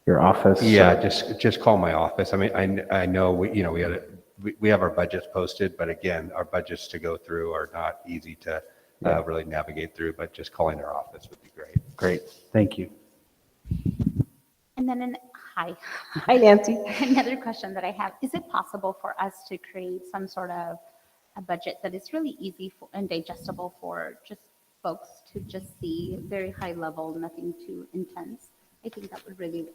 your office? Yeah, just call my office. I mean, I know we have our budgets posted, but again, our budgets to go through are not easy to really navigate through, but just calling our office would be great. Great, thank you. And then hi. Hi, Nancy. Another question that I have, is it possible for us to create some sort of a budget that is really easy and digestible for just folks to just see, very high level, nothing too intense? I think that would really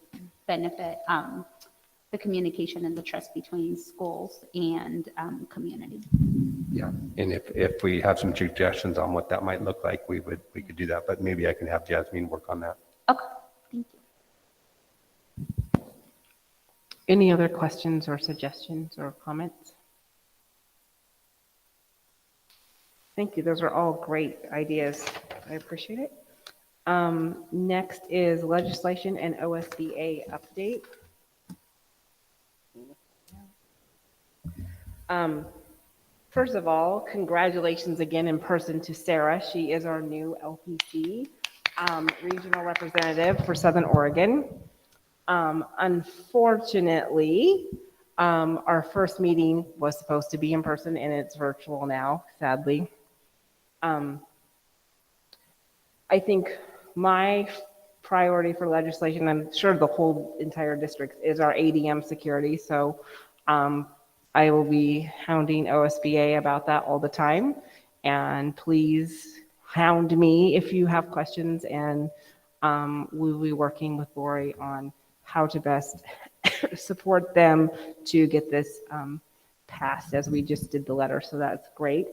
benefit the communication and the trust between schools and community. Yeah, and if we have some suggestions on what that might look like, we could do that, but maybe I can have Jasmine work on that. Okay, thank you. Any other questions or suggestions or comments? Thank you. Those are all great ideas. I appreciate it. Next is legislation and OSBA update. First of all, congratulations again in person to Sarah. She is our new LPC regional representative for Southern Oregon. Unfortunately, our first meeting was supposed to be in person and it's virtual now, sadly. I think my priority for legislation, I'm sure the whole entire district, is our ADM security. So I will be hounding OSBA about that all the time. And please hound me if you have questions. And we'll be working with Lori on how to best support them to get this passed, as we just did the letter. So that's great.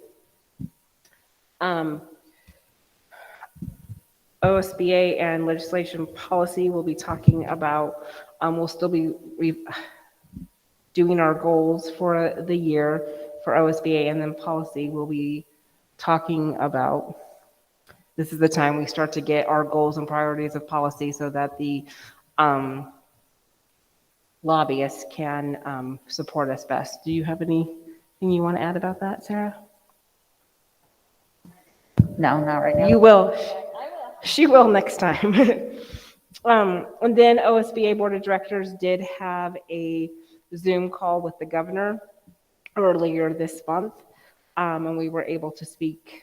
OSBA and legislation policy will be talking about, we'll still be doing our goals for the year for OSBA, and then policy will be talking about, this is the time we start to get our goals and priorities of policy so that the lobbyists can support us best. Do you have anything you want to add about that, Sarah? No, not right now. You will. She will next time. And then OSBA Board of Directors did have a Zoom call with the governor earlier this month, and we were able to speak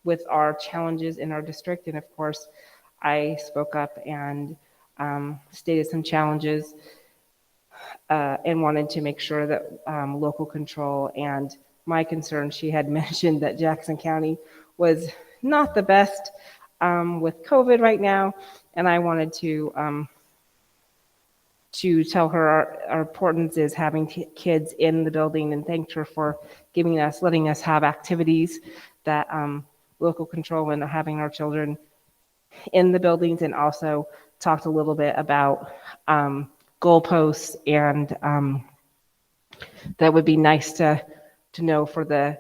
with our challenges in our district. And of course, I spoke up and stated some challenges and wanted to make sure that local control and my concern, she had mentioned that Jackson County was not the best with COVID right now, and I wanted to tell her our importance is having kids in the building, and thanked her for letting us have activities that local control and having our children in the buildings, and also talked a little bit about goalposts, and that would be nice to know for the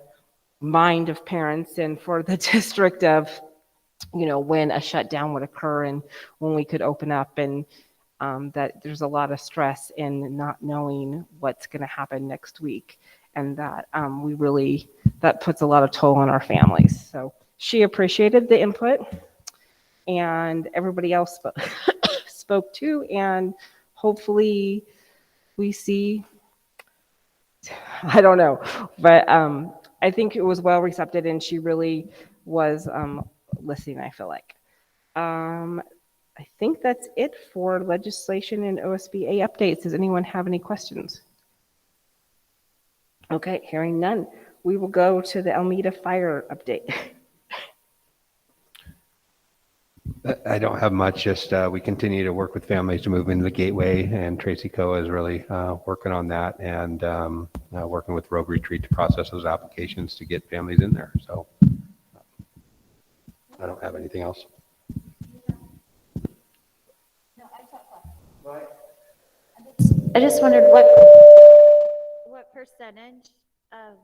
mind of parents and for the district of, when a shutdown would occur and when we could open up, and that there's a lot of stress in not knowing what's going to happen next week, and that that puts a lot of toll on our families. So she appreciated the input, and everybody else spoke too, and hopefully we see, I don't know, but I think it was well receptive, and she really was listening, I feel like. I think that's it for legislation and OSBA updates. Does anyone have any questions? Okay, hearing none. We will go to the Almeida fire update. I don't have much, just we continue to work with families to move into the gateway, and Tracy Coe is really working on that, and working with Rogue Retreat to process those applications to get families in there. So I don't have anything else. I just wondered what percentage of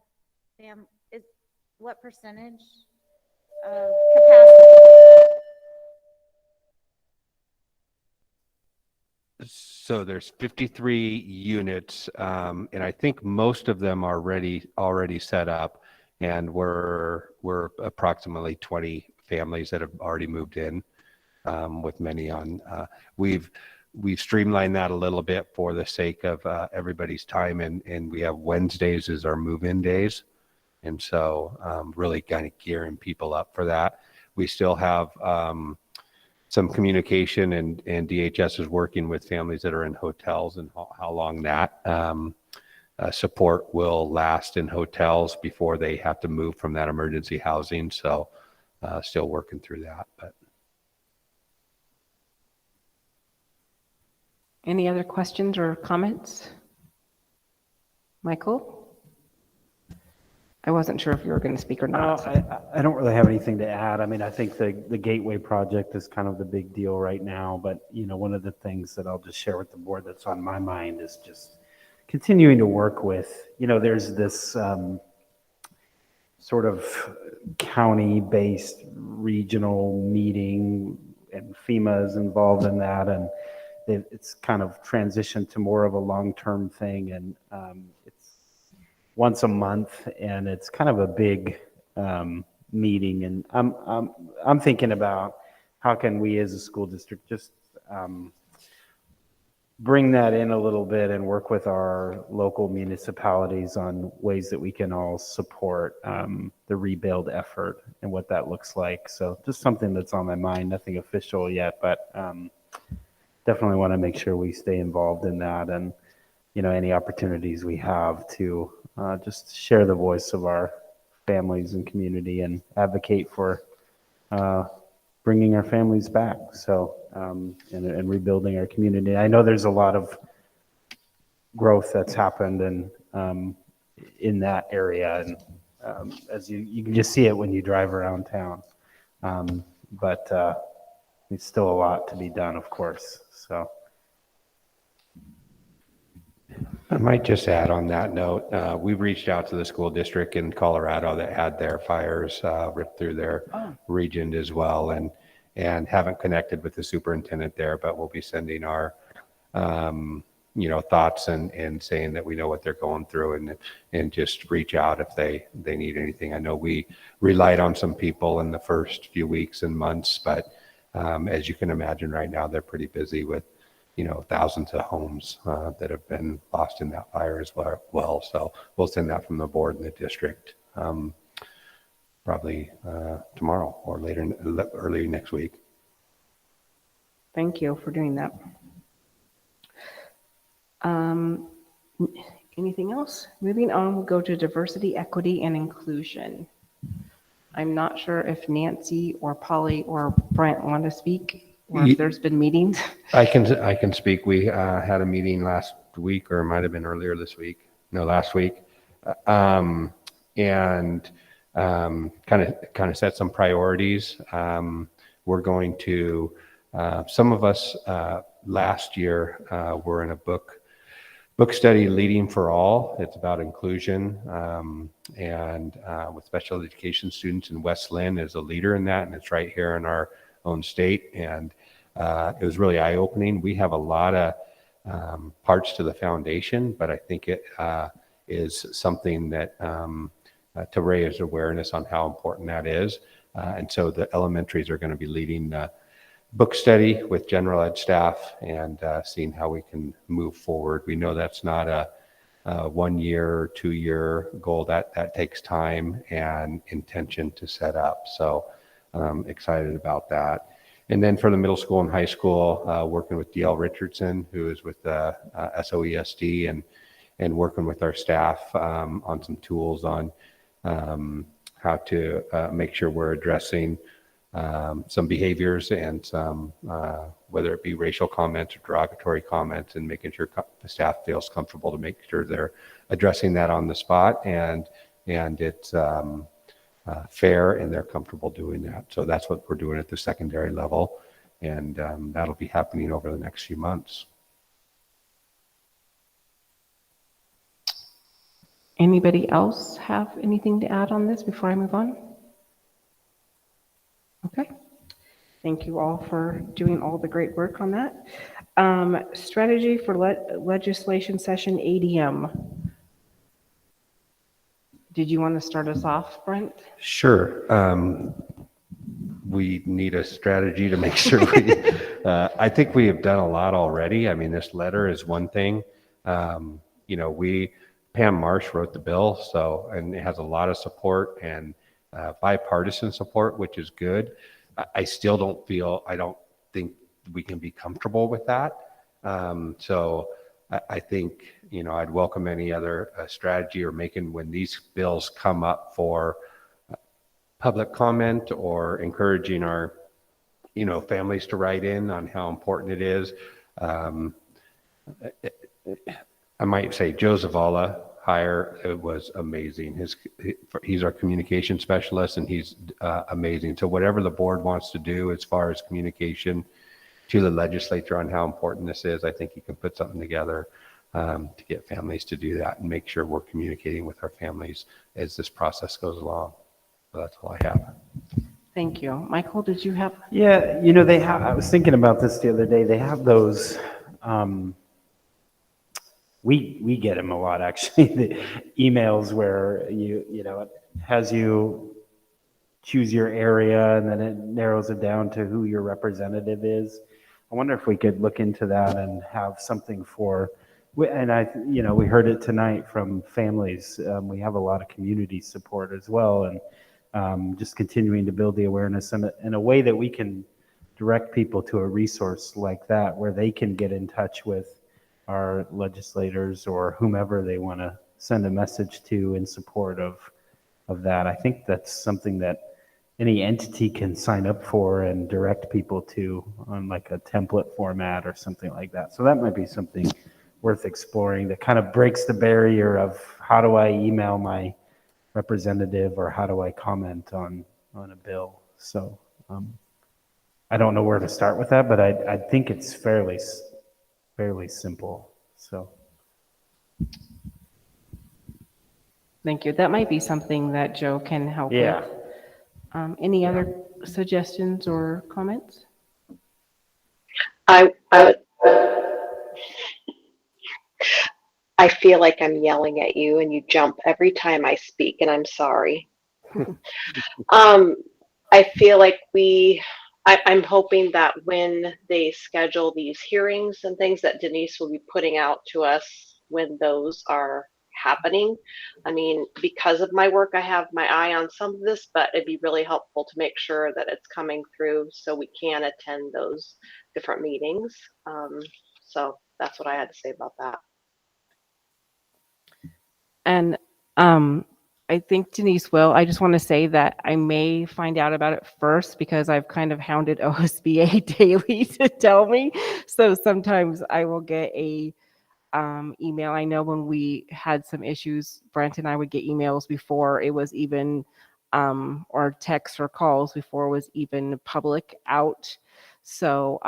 what percentage of capacity? So there's 53 units, and I think most of them are already set up, and we're approximately 20 families that have already moved in, with many on. We've streamlined that a little bit for the sake of everybody's time, and we have Wednesdays as our move-in days, and so really kind of gearing people up for that. We still have some communication, and DHS is working with families that are in hotels, and how long that support will last in hotels before they have to move from that emergency housing. So still working through that. But Any other questions or comments? Michael? I wasn't sure if you were going to speak or not. No, I don't really have anything to add. I mean, I think the Gateway project is kind of the big deal right now, but one of the things that I'll just share with the board that's on my mind is just continuing to work with, there's this sort of county-based regional meeting, and FEMA is involved in that, and it's kind of transitioned to more of a long-term thing, and it's once a month, and it's kind of a big meeting, and I'm thinking about how can we as a school district just bring that in a little bit and work with our local municipalities on ways that we can all support the rebuild effort and what that looks like. So just something that's on my mind, nothing official yet, but definitely want to make sure we stay involved in that, and any opportunities we have to just share the voice of our families and community and advocate for bringing our families back. So, and rebuilding our community. I know there's a lot of growth that's happened and in that area, and as you can just see it when you drive around town. But there's still a lot to be done, of course. So. I might just add on that note, we've reached out to the school district in Colorado that had their fires ripped through their region as well, and haven't connected with the superintendent there, but we'll be sending our thoughts and saying that we know what they're going through, and just reach out if they need anything. I know we relied on some people in the first few weeks and months, but as you can imagine right now, they're pretty busy with thousands of homes that have been lost in that fire as well. So we'll send that from the board and the district probably tomorrow or early next week. Thank you for doing that. Anything else? Moving on, we'll go to diversity, equity, and inclusion. I'm not sure if Nancy or Polly or Brent want to speak, or if there's been meetings. I can speak. We had a meeting last week, or it might have been earlier this week. No, last week, and kind of set some priorities. We're going to some of us last year were in a book study, Leading for All. It's about inclusion, and with special education students, in West Lynn is a leader in that, and it's right here in our own state, and it was really eye-opening. We have a lot of parts to the foundation, but I think it is something that to raise awareness on how important that is. And so the elementaries are going to be leading the book study with general ed staff and seeing how we can move forward. We know that's not a 1 year or 2 year goal. That takes time and intention to set up. So excited about that. And then for the middle school and high school, working with DL Richardson, who is with the SOESD, and working with our staff on some tools on how to make sure we're addressing some behaviors and some, whether it be racial comments or derogatory comments, and making sure the staff feels comfortable to make sure they're addressing that on the spot, and it's fair and they're comfortable doing that. So that's what we're doing at the secondary level, and that'll be happening over the next few months. Anybody else have anything to add on this before I move on? Okay. Thank you all for doing all the great work on that. Strategy for legislation session ADM. Did you want to start us off, Brent? Sure. We need a strategy to make sure we, I think we have done a lot already. I mean, this letter is one thing. Pam Marsh wrote the bill, and it has a lot of support and bipartisan support, which is good. I don't think we can be comfortable with that. So I think, I'd welcome any other strategy, or when these bills come up for public comment, or encouraging our, families to write in on how important it is. I might say Joe Zavala hire, it was amazing. He's our communication specialist, and he's amazing. So whatever the board wants to do as far as communication to the legislature on how important this is, I think he can put something together to get families to do that and make sure we're communicating with our families as this process goes along. So that's all I have. Thank you. Michael, did you have? Yeah, they have, I was thinking about this the other day. They have those, we get them a lot, actually, the emails where it has you choose your area and then it narrows it down to who your representative is. I wonder if we could look into that and have something we heard it tonight from families. We have a lot of community support as well, and just continuing to build the awareness in a way that we can direct people to a resource like that where they can get in touch with our legislators or whomever they want to send a message to in support of that. I think that's something that any entity can sign up for and direct people to on like a template format or something like that. So that might be something worth exploring that kind of breaks the barrier of how do I email my representative or how do I comment on a bill. So I don't know where to start with that, but I think it's fairly simple. So Thank you. That might be something that Joe can help Yeah. with. Any other suggestions or comments? I feel like I'm yelling at you and you jump every time I speak, and I'm sorry. I feel like I'm hoping that when they schedule these hearings and things that Denise will be putting out to us when those are happening. I mean, because of my work, I have my eye on some of this, but it'd be really helpful to make sure that it's coming through so we can attend those different meetings. So that's what I had to say about that. And I think Denise will. I just want to say that I may find out about it first because I've kind of hounded OSBA daily to tell me. So sometimes I will get a email. I know when we had some issues, Brent and I would get emails before it was even, or texts or calls before it was even public out. So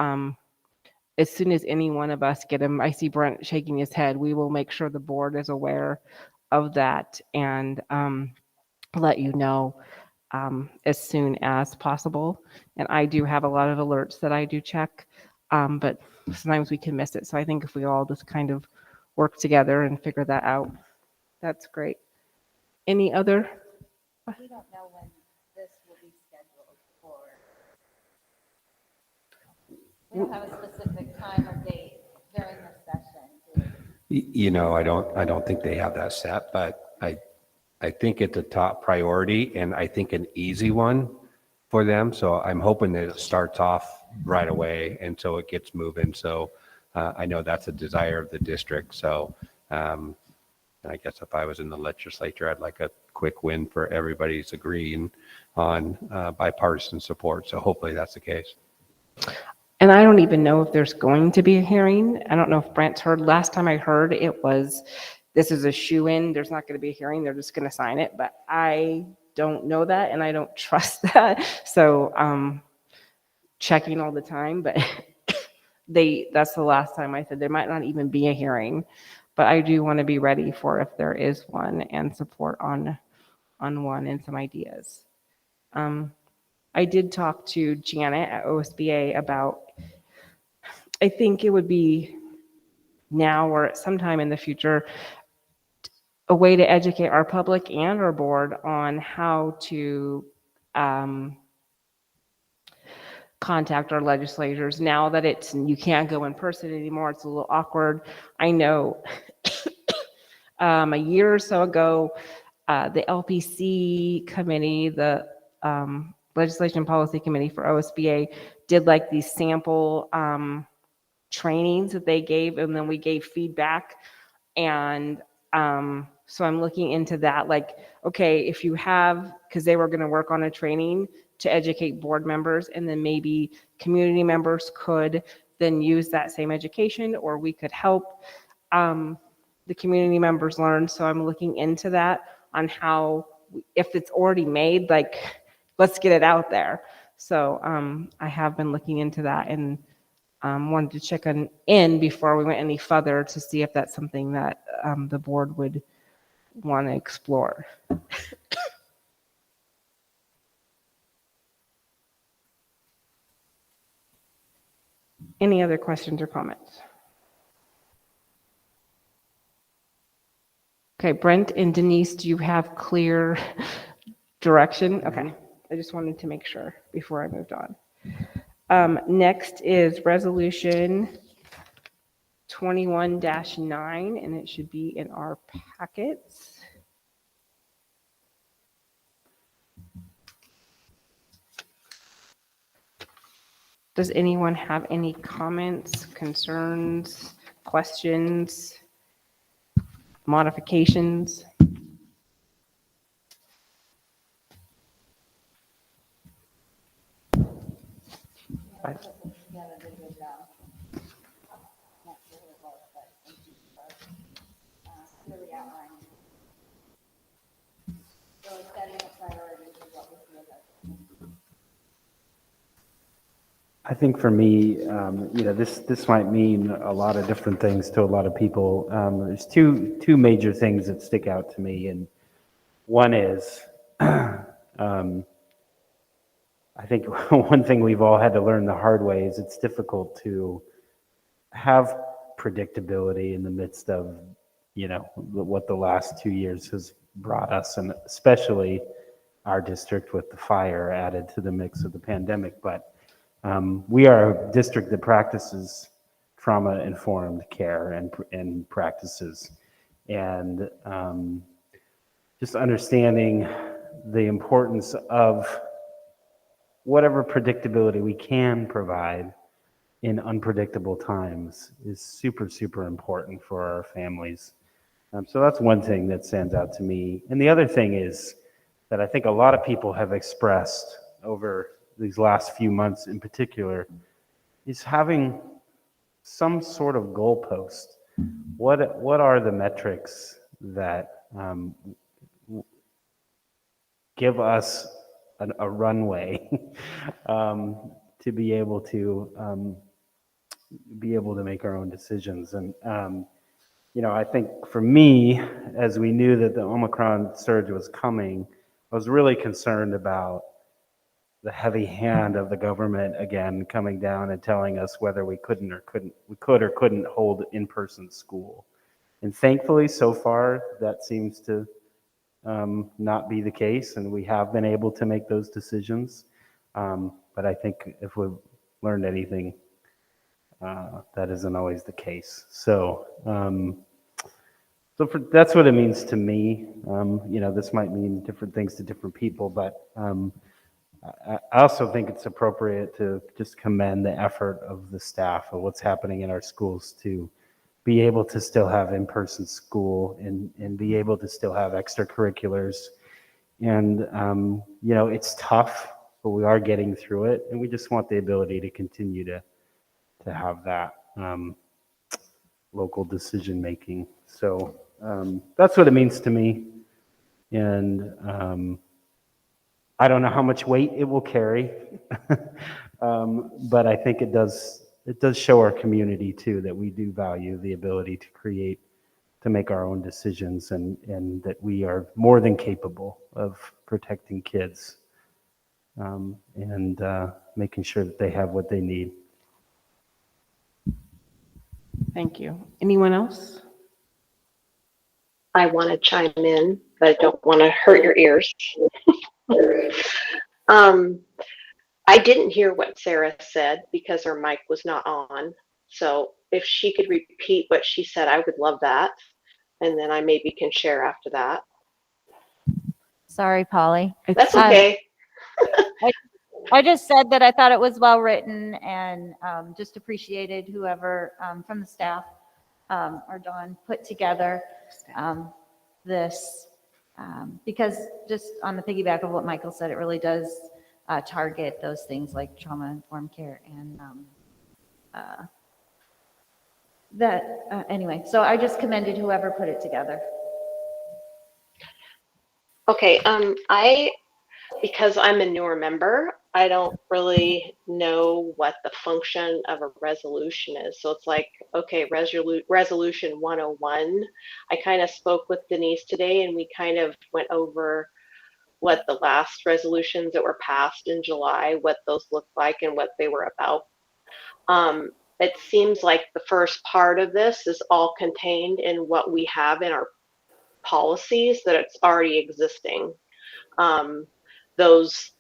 as soon as any one of us get them, I see Brent shaking his head, we will make sure the board is aware of that and let you know as soon as possible. And I do have a lot of alerts that I do check, but sometimes we can miss it. So I think if we all just kind of work together and figure that out, that's great. Any other? We don't know when this will be scheduled for. We don't have a specific time or date during the session. I don't think they have that set, but I think it's a top priority and I think an easy one for them. So I'm hoping that it starts off right away and so it gets moving. So I know that's a desire of the district. So I guess if I was in the legislature, I'd like a quick win for everybody's agreeing on bipartisan support. So hopefully that's the case. And I don't even know if there's going to be a hearing. I don't know if Brent's heard. Last time I heard it was, this is a shoe-in. There's not going to be a hearing. They're just going to sign it. But I don't know that and I don't trust that. So checking all the time, but that's the last time I said there might not even be a hearing. But I do want to be ready for if there is one and support on one and some ideas. I did talk to Janet at OSBA about, I think it would be now or at some time in the future, a way to educate our public and our board on how to contact our legislators now that you can't go in person anymore. It's a little awkward. I know a year or so ago, the LPC committee, the Legislation Policy Committee for OSBA did like these sample trainings that they gave, and then we gave feedback. And so I'm looking into that, like, okay, if you have, because they were going to work on a training to educate board members, and then maybe community members could then use that same education, or we could help the community members learn. So I'm looking into that on how, if it's already made, like, let's get it out there. So I have been looking into that and wanted to check in before we went any further to see if that's something that the board would want to explore. Any other questions or comments? Okay, Brent and Denise, do you have clear direction? Okay, I just wanted to make sure before I moved on. Next is resolution 21-9, and it should be in our packets. Does anyone have any comments, concerns, questions, modifications? I think for me, this might mean a lot of different things to a lot of people. There's two major things that stick out to me, and one is, I think one thing we've all had to learn the hard way is it's difficult to have predictability in the midst of, what the last 2 years has brought us, and especially our district with the fire added to the mix of the pandemic. But we are a district that practices trauma-informed care and practices. And just understanding the importance of whatever predictability we can provide in unpredictable times is super, super important for our families. So that's one thing that stands out to me. And the other thing is that I think a lot of people have expressed over these last few months in particular is having some sort of goalpost. What are the metrics that give us a runway to be able to make our own decisions? And I think for me, as we knew that the Omicron surge was coming, I was really concerned about the heavy hand of the government again coming down and telling us whether we could or couldn't hold in-person school. And thankfully, so far, that seems to not be the case, and we have been able to make those decisions. But I think if we've learned anything, that isn't always the case. So, that's what it means to me. This might mean different things to different people, but I also think it's appropriate to just commend the effort of the staff of what's happening in our schools to be able to still have in-person school and be able to still have extracurriculars. And, it's tough, but we are getting through it. And we just want the ability to continue to have that local decision-making. So that's what it means to me. And I don't know how much weight it will carry, but I think it does show our community too that we do value the ability to make our own decisions, and that we are more than capable of protecting kids and making sure that they have what they need. Thank you. Anyone else? I want to chime in, but I don't want to hurt your ears. I didn't hear what Sarah said because her mic was not on. So if she could repeat what she said, I would love that. And then I maybe can share after that. Sorry, Polly. That's okay. I just said that I thought it was well written and just appreciated whoever from the staff or Dawn put together this because just on the piggyback of what Michael said, it really does target those things like trauma-informed care and anyway, so I just commended whoever put it together. Okay, because I'm a newer member, I don't really know what the function of a resolution is. So it's like, okay, resolution 101. I kind of spoke with Denise today and we kind of went over what the last resolutions that were passed in July, what those looked like and what they were about. It seems like the first part of this is all contained in what we have in our policies, that it's already existing. Those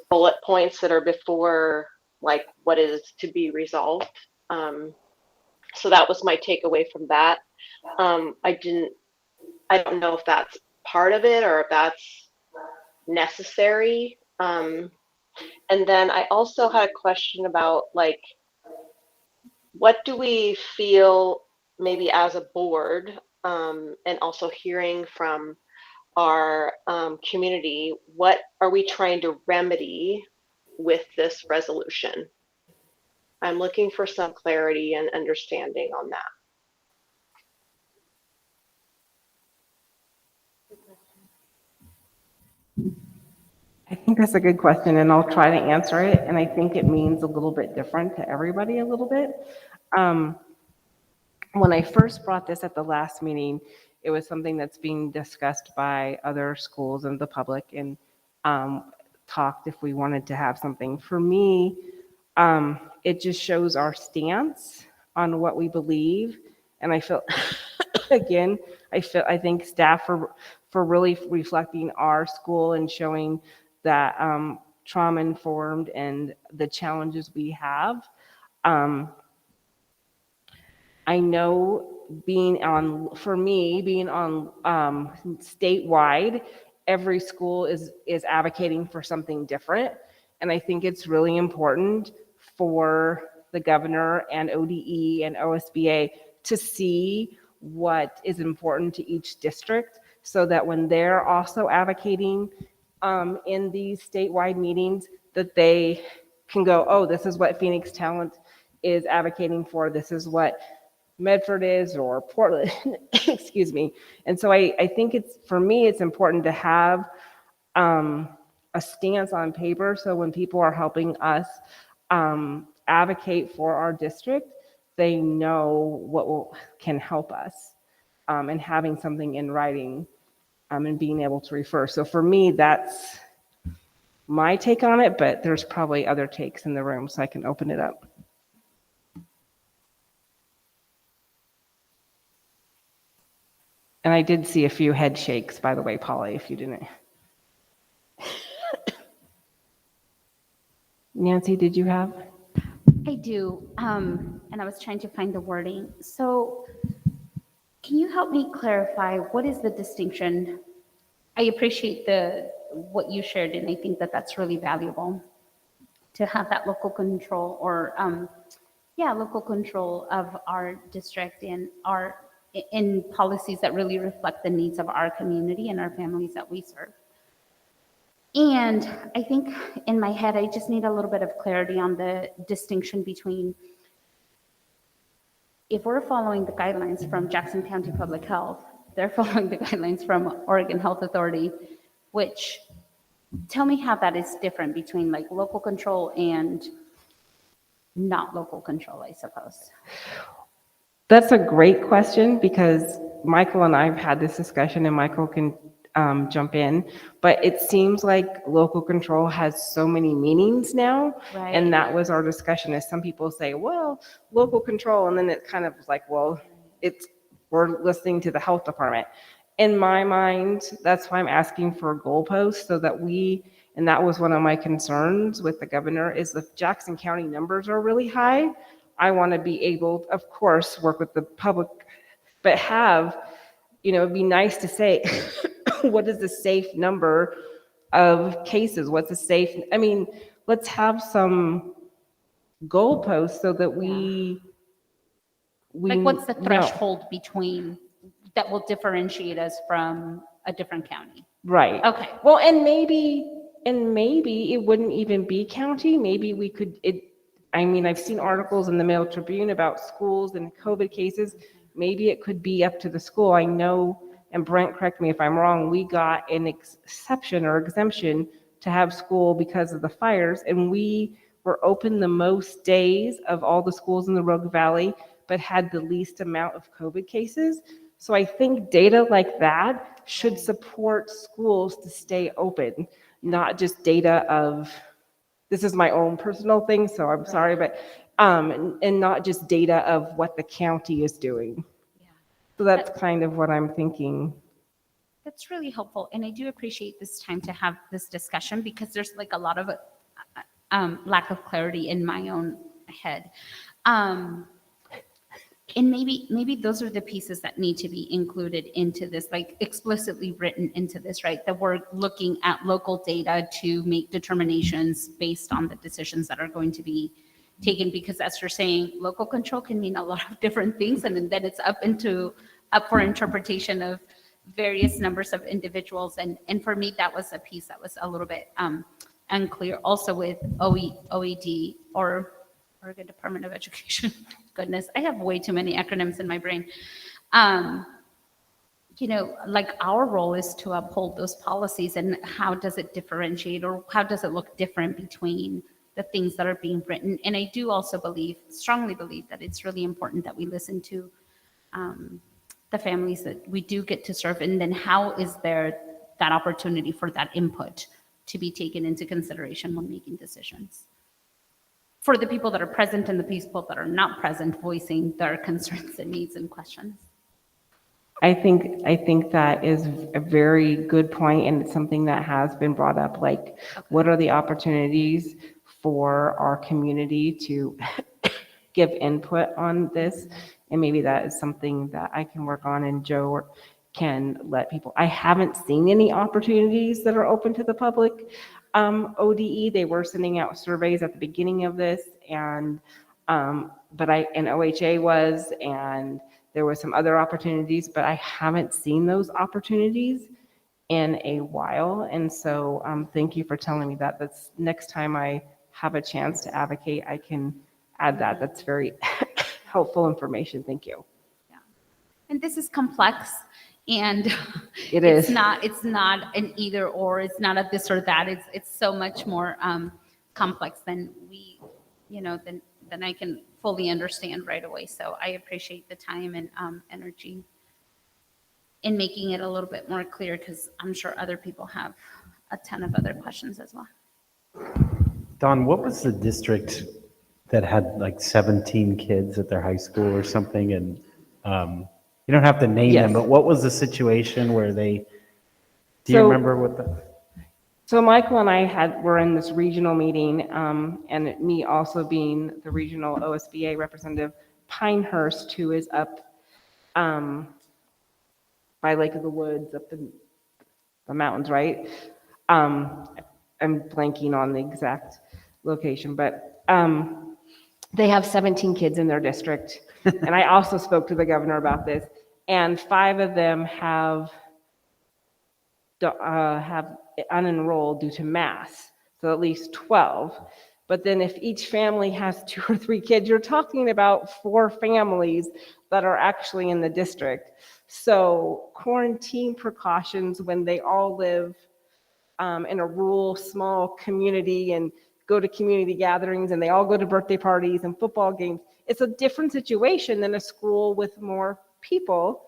bullet points that are before, like what is to be resolved. So that was my takeaway from that. I don't know if that's part of it or if that's necessary. And then I also had a question about, like, what do we feel maybe as a board, and also hearing from our community, what are we trying to remedy with this resolution? I'm looking for some clarity and understanding on that. I think that's a good question, and I'll try to answer it. And I think it means a little bit different to everybody a little bit. When I first brought this at the last meeting, it was something that's being discussed by other schools and the public, and talked if we wanted to have something. For me, it just shows our stance on what we believe. And I feel, again, I think staff for really reflecting our school and showing that trauma informed and the challenges we have. I know being on statewide, every school is advocating for something different. And I think it's really important for the governor and ODE and OSBA to see what is important to each district, so that when they're also advocating in these statewide meetings, that they can go, oh, this is what Phoenix Talent is advocating for. This is what Medford is, or Portland, excuse me. And so I think for me, it's important to have a stance on paper. So when people are helping us advocate for our district, they know what can help us, and having something in writing, and being able to refer. So for me, that's my take on it, but there's probably other takes in the room, so I can open it up. And I did see a few head shakes, by the way, Polly, if you didn't. Nancy, did you have? I do, and I was trying to find the wording. So can you help me clarify what is the distinction? I appreciate what you shared, and I think that that's really valuable to have that local control, or local control of our district and in policies that really reflect the needs of our community and our families that we serve. And I think in my head, I just need a little bit of clarity on the distinction between, if we're following the guidelines from Jackson County Public Health, they're following the guidelines from Oregon Health Authority, which, tell me how that is different between like local control and not local control, I suppose. That's a great question, because Michael and I have had this discussion, and Michael can jump in, but it seems like local control has so many meanings now. Right. And that was our discussion, is some people say, well, local control, and then it kind of like, well, we're listening to the health department. In my mind, that's why I'm asking for a goalpost, so that and that was one of my concerns with the governor, is if Jackson County numbers are really high, I want to be able, of course, work with the public, but it'd be nice to say, what is the safe number of cases? What's a safe, let's have some goalposts so that we Like, what's the know. threshold between, that will differentiate us from a different county? Right. Okay. Well, and maybe it wouldn't even be county. Maybe we could, I've seen articles in the Mail Tribune about schools and COVID cases. Maybe it could be up to the school. I know, and Brent, correct me if I'm wrong, we got an exception or exemption to have school because of the fires, and we were open the most days of all the schools in the Rogue Valley, but had the least amount of COVID cases. So I think data like that should support schools to stay open, not just data of, this is my own personal thing, so I'm sorry, but, and not just data of what the county is doing. So that's kind of what I'm thinking. That's really helpful. And I do appreciate this time to have this discussion because there's like a lot of lack of clarity in my own head. And maybe those are the pieces that need to be included into this, like explicitly written into this, right? That we're looking at local data to make determinations based on the decisions that are going to be taken, because as you're saying, local control can mean a lot of different things, and then it's up for interpretation of various numbers of individuals. And for me, that was a piece that was a little bit unclear. Also with OED, or Oregon Department of Education. Goodness, I have way too many acronyms in my brain. You know, like our role is to uphold those policies, and how does it differentiate, or how does it look different between the things that are being written? And I do also strongly believe that it's really important that we listen to the families that we do get to serve, and then how is there that opportunity for that input to be taken into consideration when making decisions for the people that are present and the people that are not present, voicing their concerns and needs and questions. I think that is a very good point, and it's something that has been brought up, like, what are the opportunities for our community to give input on this? And maybe that is something that I can work on, and Joe can let people. I haven't seen any opportunities that are open to the public. ODE, they were sending out surveys at the beginning of this, and and OHA was, and there were some other opportunities, but I haven't seen those opportunities in a while. And so thank you for telling me that. That's next time I have a chance to advocate, I can add that. That's very helpful information. Thank you. Yeah. And this is complex, and it's not an either or, it's not a this or that. It's so much more complex than than I can fully understand right away. So I appreciate the time and energy in making it a little bit more clear, because I'm sure other people have a ton of other questions as well. Don, what was the district that had like 17 kids at their high school or something? And you don't have to name them, but what was the situation where do you remember what the... So Michael and I were in this regional meeting, and me also being the regional OSBA representative, Pinehurst, who is up by Lake of the Woods, up in the mountains, right? I'm blanking on the exact location, but they have 17 kids in their district. And I also spoke to the governor about this, and 5 of them have unenrolled due to mass, so at least 12. But then if each family has 2 or 3 kids, you're talking about 4 families that are actually in the district. So quarantine precautions when they all live in a rural, small community and go to community gatherings, and they all go to birthday parties and football games, it's a different situation than a school with more people.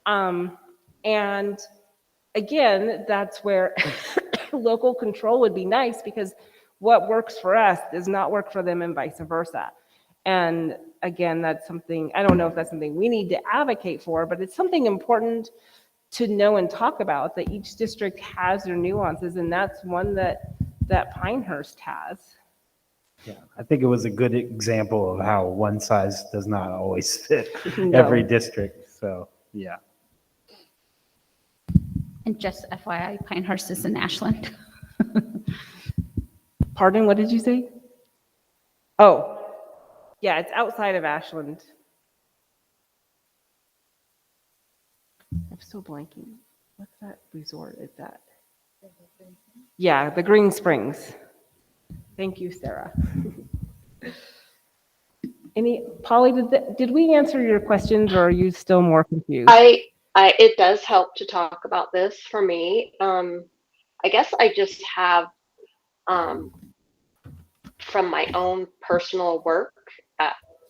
And again, that's where local control would be nice, because what works for us does not work for them and vice versa. And again, that's something, I don't know if that's something we need to advocate for, but it's something important to know and talk about, that each district has their nuances, and that's one that Pinehurst has. Yeah, I think it was a good example of how one size does not always fit No. every district. So, yeah. And just FYI, Pinehurst is in Ashland. Pardon, what did you say? Oh, yeah, it's outside of Ashland. I'm still blanking. What's that resort is that? Yeah, the Green Springs. Thank you, Sarah. Polly, did we answer your questions, or are you still more confused? It does help to talk about this for me. I guess I just have from my own personal work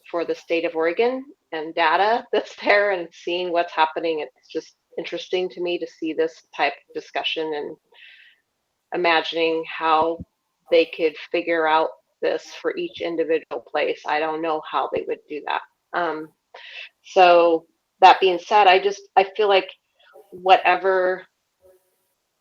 for the state of Oregon and data that's there and seeing what's happening. It's just interesting to me to see this type of discussion and imagining how they could figure out this for each individual place. I don't know how they would do that. So that being said, I feel like whatever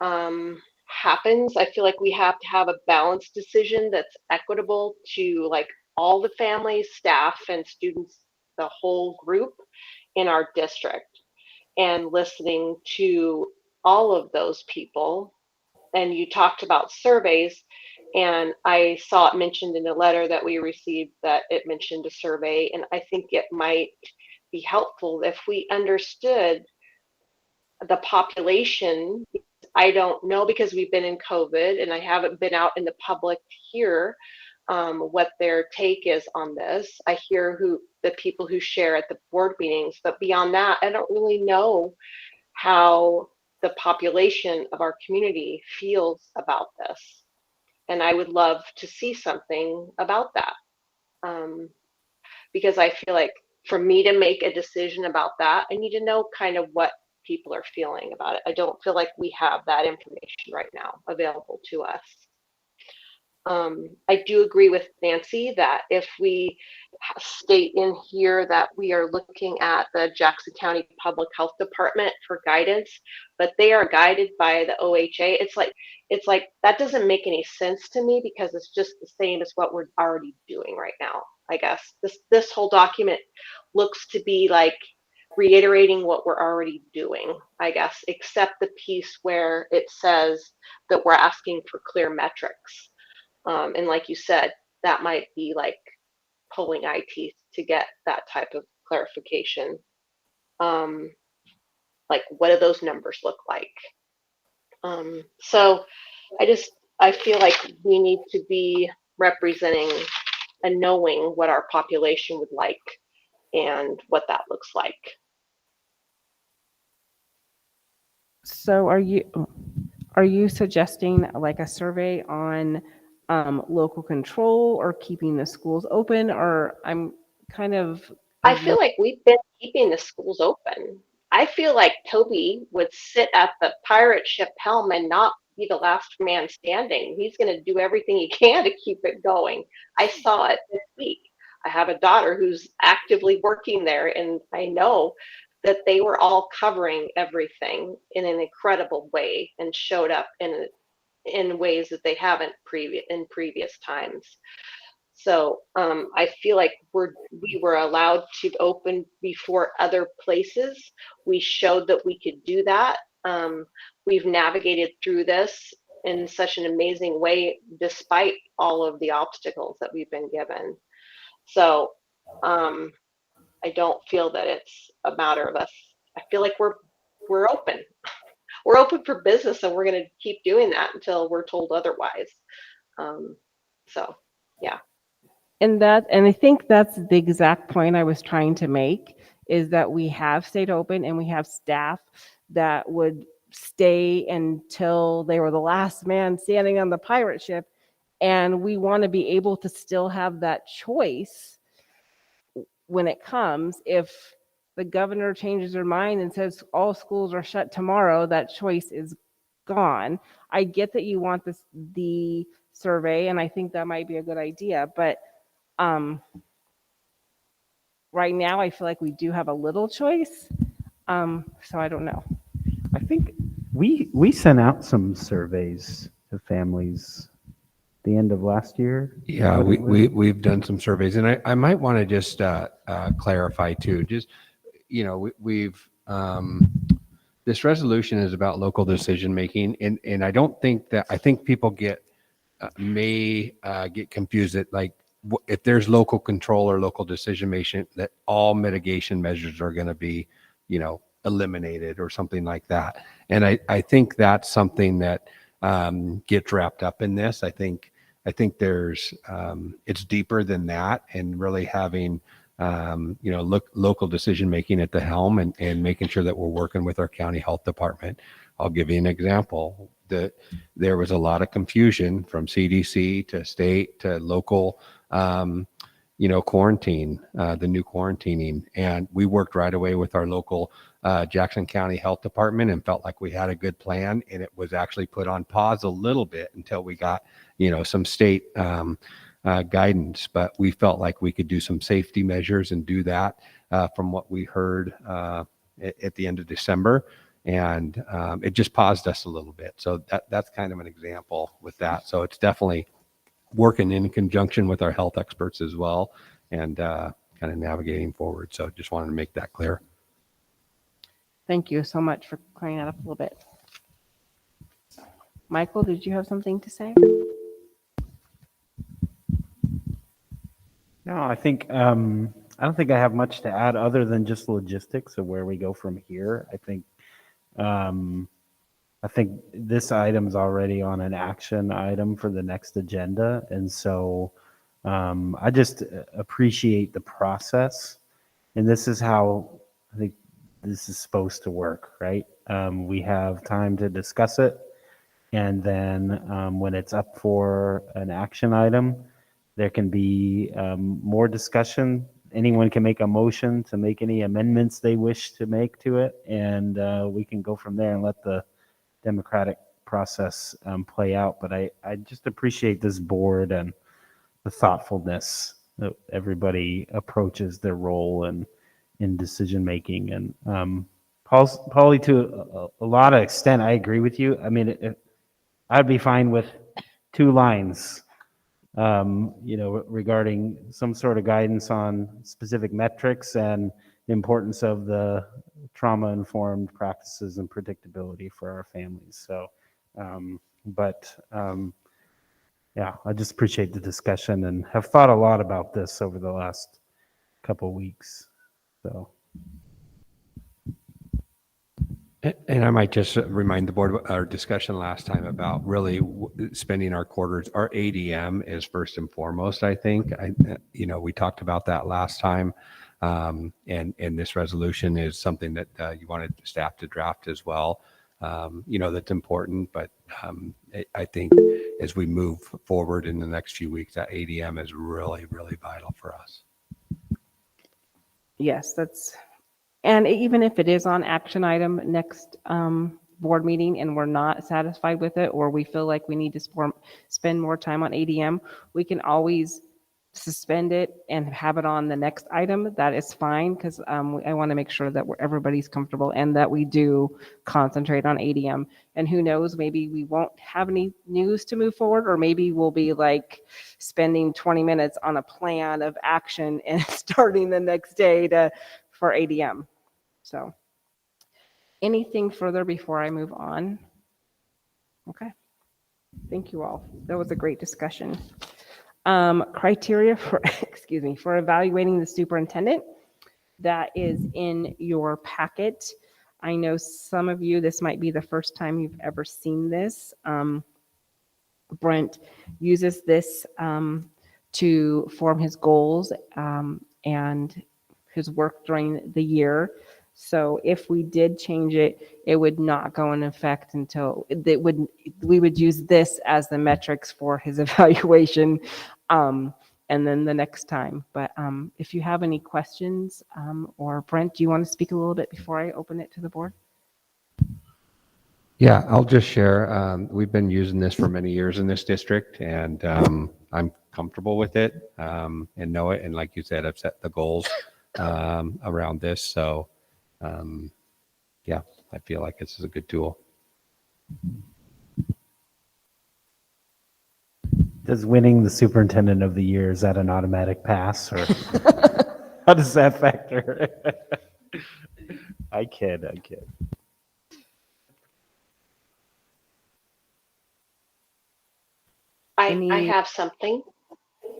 happens, I feel like we have to have a balanced decision that's equitable to like all the families, staff, and students, the whole group in our district, and listening to all of those people. And you talked about surveys, and I saw it mentioned in the letter that we received that it mentioned a survey, and I think it might be helpful if we understood the population. I don't know, because we've been in COVID and I haven't been out in the public here, what their take is on this. I hear the people who share at the board meetings, but beyond that, I don't really know how the population of our community feels about this. And I would love to see something about that. Because I feel like for me to make a decision about that, I need to know kind of what people are feeling about it. I don't feel like we have that information right now available to us. I do agree with Nancy that if we state in here that we are looking at the Jackson County Public Health Department for guidance, but they are guided by the OHA, it's like that doesn't make any sense to me, because it's just the same as what we're already doing right now. I guess this whole document looks to be like reiterating what we're already doing, I guess, except the piece where it says that we're asking for clear metrics. And like you said, that might be like pulling eye teeth to get that type of clarification. Like, what do those numbers look like? So I feel like we need to be representing and knowing what our population would like and what that looks like. So are you suggesting like a survey on local control or keeping the schools open? Or I feel like we've been keeping the schools open. I feel like Toby would sit at the pirate ship helm and not be the last man standing. He's going to do everything he can to keep it going. I saw it this week. I have a daughter who's actively working there, and I know that they were all covering everything in an incredible way and showed up in ways that they haven't in previous times. So I feel like we were allowed to open before other places. We showed that we could do that. We've navigated through this in such an amazing way, despite all of the obstacles that we've been given. So I don't feel that it's a matter of us. I feel like we're open. We're open for business, and we're going to keep doing that until we're told otherwise. So, yeah. And I think that's the exact point I was trying to make, is that we have stayed open and we have staff that would stay until they were the last man standing on the pirate ship. And we want to be able to still have that choice when it comes. If the governor changes her mind and says all schools are shut tomorrow, that choice is gone. I get that you want the survey, and I think that might be a good idea, but right now I feel like we do have a little choice. So I don't know. I think we sent out some surveys to families the end of last year. Yeah, we've done some surveys, and I might want to just clarify too. Just, you know, we've this resolution is about local decision making, and I don't think that, I think people may get confused that, like, if there's local control or local decision making, that all mitigation measures are going to be, you know, eliminated or something like that. And I think that's something that gets wrapped up in this. I think there's it's deeper than that, and really having you know, local decision making at the helm, and making sure that we're working with our county health department. I'll give you an example. there was a lot of confusion from CDC to state to local, quarantine, the new quarantining. And we worked right away with our local Jackson County Health Department and felt like we had a good plan. And it was actually put on pause a little bit until we got, some state guidance. But we felt like we could do some safety measures and do that from what we heard at the end of December. And it just paused us a little bit. So that's kind of an example with that. So it's definitely working in conjunction with our health experts as well, and kind of navigating forward. So just wanted to make that clear. Thank you so much for clearing that up a little bit. Michael, did you have something to say? No, I think I don't think I have much to add other than just logistics of where we go from here. I think this item's already on an action item for the next agenda, and so I just appreciate the process. And this is how I think this is supposed to work, right? We have time to discuss it, and then when it's up for an action item, there can be more discussion. Anyone can make a motion to make any amendments they wish to make to it, and we can go from there and let the democratic process play out. But I just appreciate this board and the thoughtfulness that everybody approaches their role in decision making. And Polly, to a lot of extent, I agree with you. I mean, I'd be fine with 2 lines, regarding some sort of guidance on specific metrics and the importance of the trauma-informed practices and predictability for our families. So, yeah, I just appreciate the discussion and have thought a lot about this over the last couple of weeks. So. And I might just remind the board our discussion last time about really spending our quarters. Our ADM is first and foremost, I think. We talked about that last time. And this resolution is something that you wanted staff to draft as well. That's important, but I think as we move forward in the next few weeks, that ADM is really, really vital for us. Yes, and even if it is on action item next board meeting and we're not satisfied with it, or we feel like we need to spend more time on ADM, we can always suspend it and have it on the next item. That is fine, because I want to make sure that everybody's comfortable and that we do concentrate on ADM. And who knows, maybe we won't have any news to move forward, or maybe we'll be like spending 20 minutes on a plan of action and starting the next day for ADM. So anything further before I move on? Okay. Thank you all. That was a great discussion. Criteria for, for evaluating the superintendent. That is in your packet. I know some of you, this might be the first time you've ever seen this. Brent uses this to form his goals and his work during the year. So if we did change it, it would not go in effect until we would use this as the metrics for his evaluation, and then the next time. But if you have any questions, or Brent, do you want to speak a little bit before I open it to the board? Yeah, I'll just share. We've been using this for many years in this district, and I'm comfortable with it and know it. And like you said, I've set the goals around this. So yeah, I feel like this is a good tool. Does winning the superintendent of the year, is that an automatic pass, or how does that factor? I kid. I have something.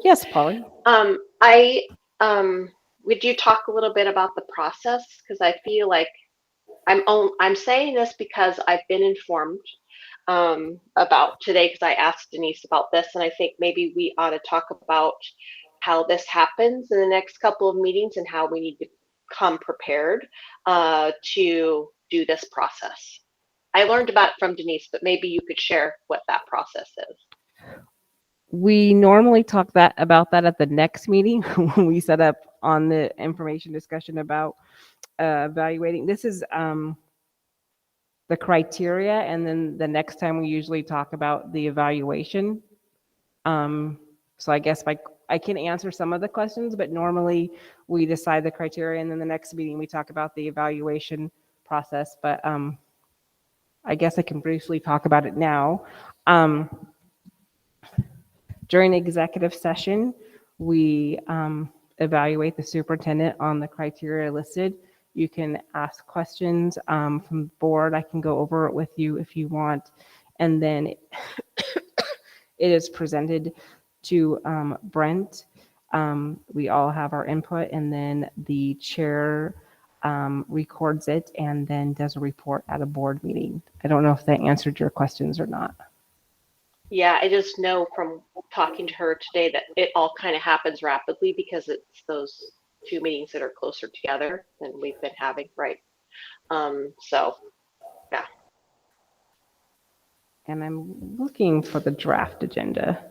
Yes, Polly. Would you talk a little bit about the process? Because I feel like I'm saying this because I've been informed about today, because I asked Denise about this, and I think maybe we ought to talk about how this happens in the next couple of meetings and how we need to come prepared to do this process. I learned about it from Denise, but maybe you could share what that process is. We normally talk about that at the next meeting when we set up on the information discussion about evaluating. This is the criteria, and then the next time we usually talk about the evaluation. So I guess I can answer some of the questions, but normally we decide the criteria, and then the next meeting we talk about the evaluation process. But I guess I can briefly talk about it now. During executive session, we evaluate the superintendent on the criteria listed. You can ask questions from the board. I can go over it with you if you want. And then it is presented to Brent. We all have our input, and then the chair records it and then does a report at a board meeting. I don't know if that answered your questions or not. Yeah, I just know from talking to her today that it all kind of happens rapidly because it's those 2 meetings that are closer together than we've been having, right? So, yeah. And I'm looking for the draft agenda.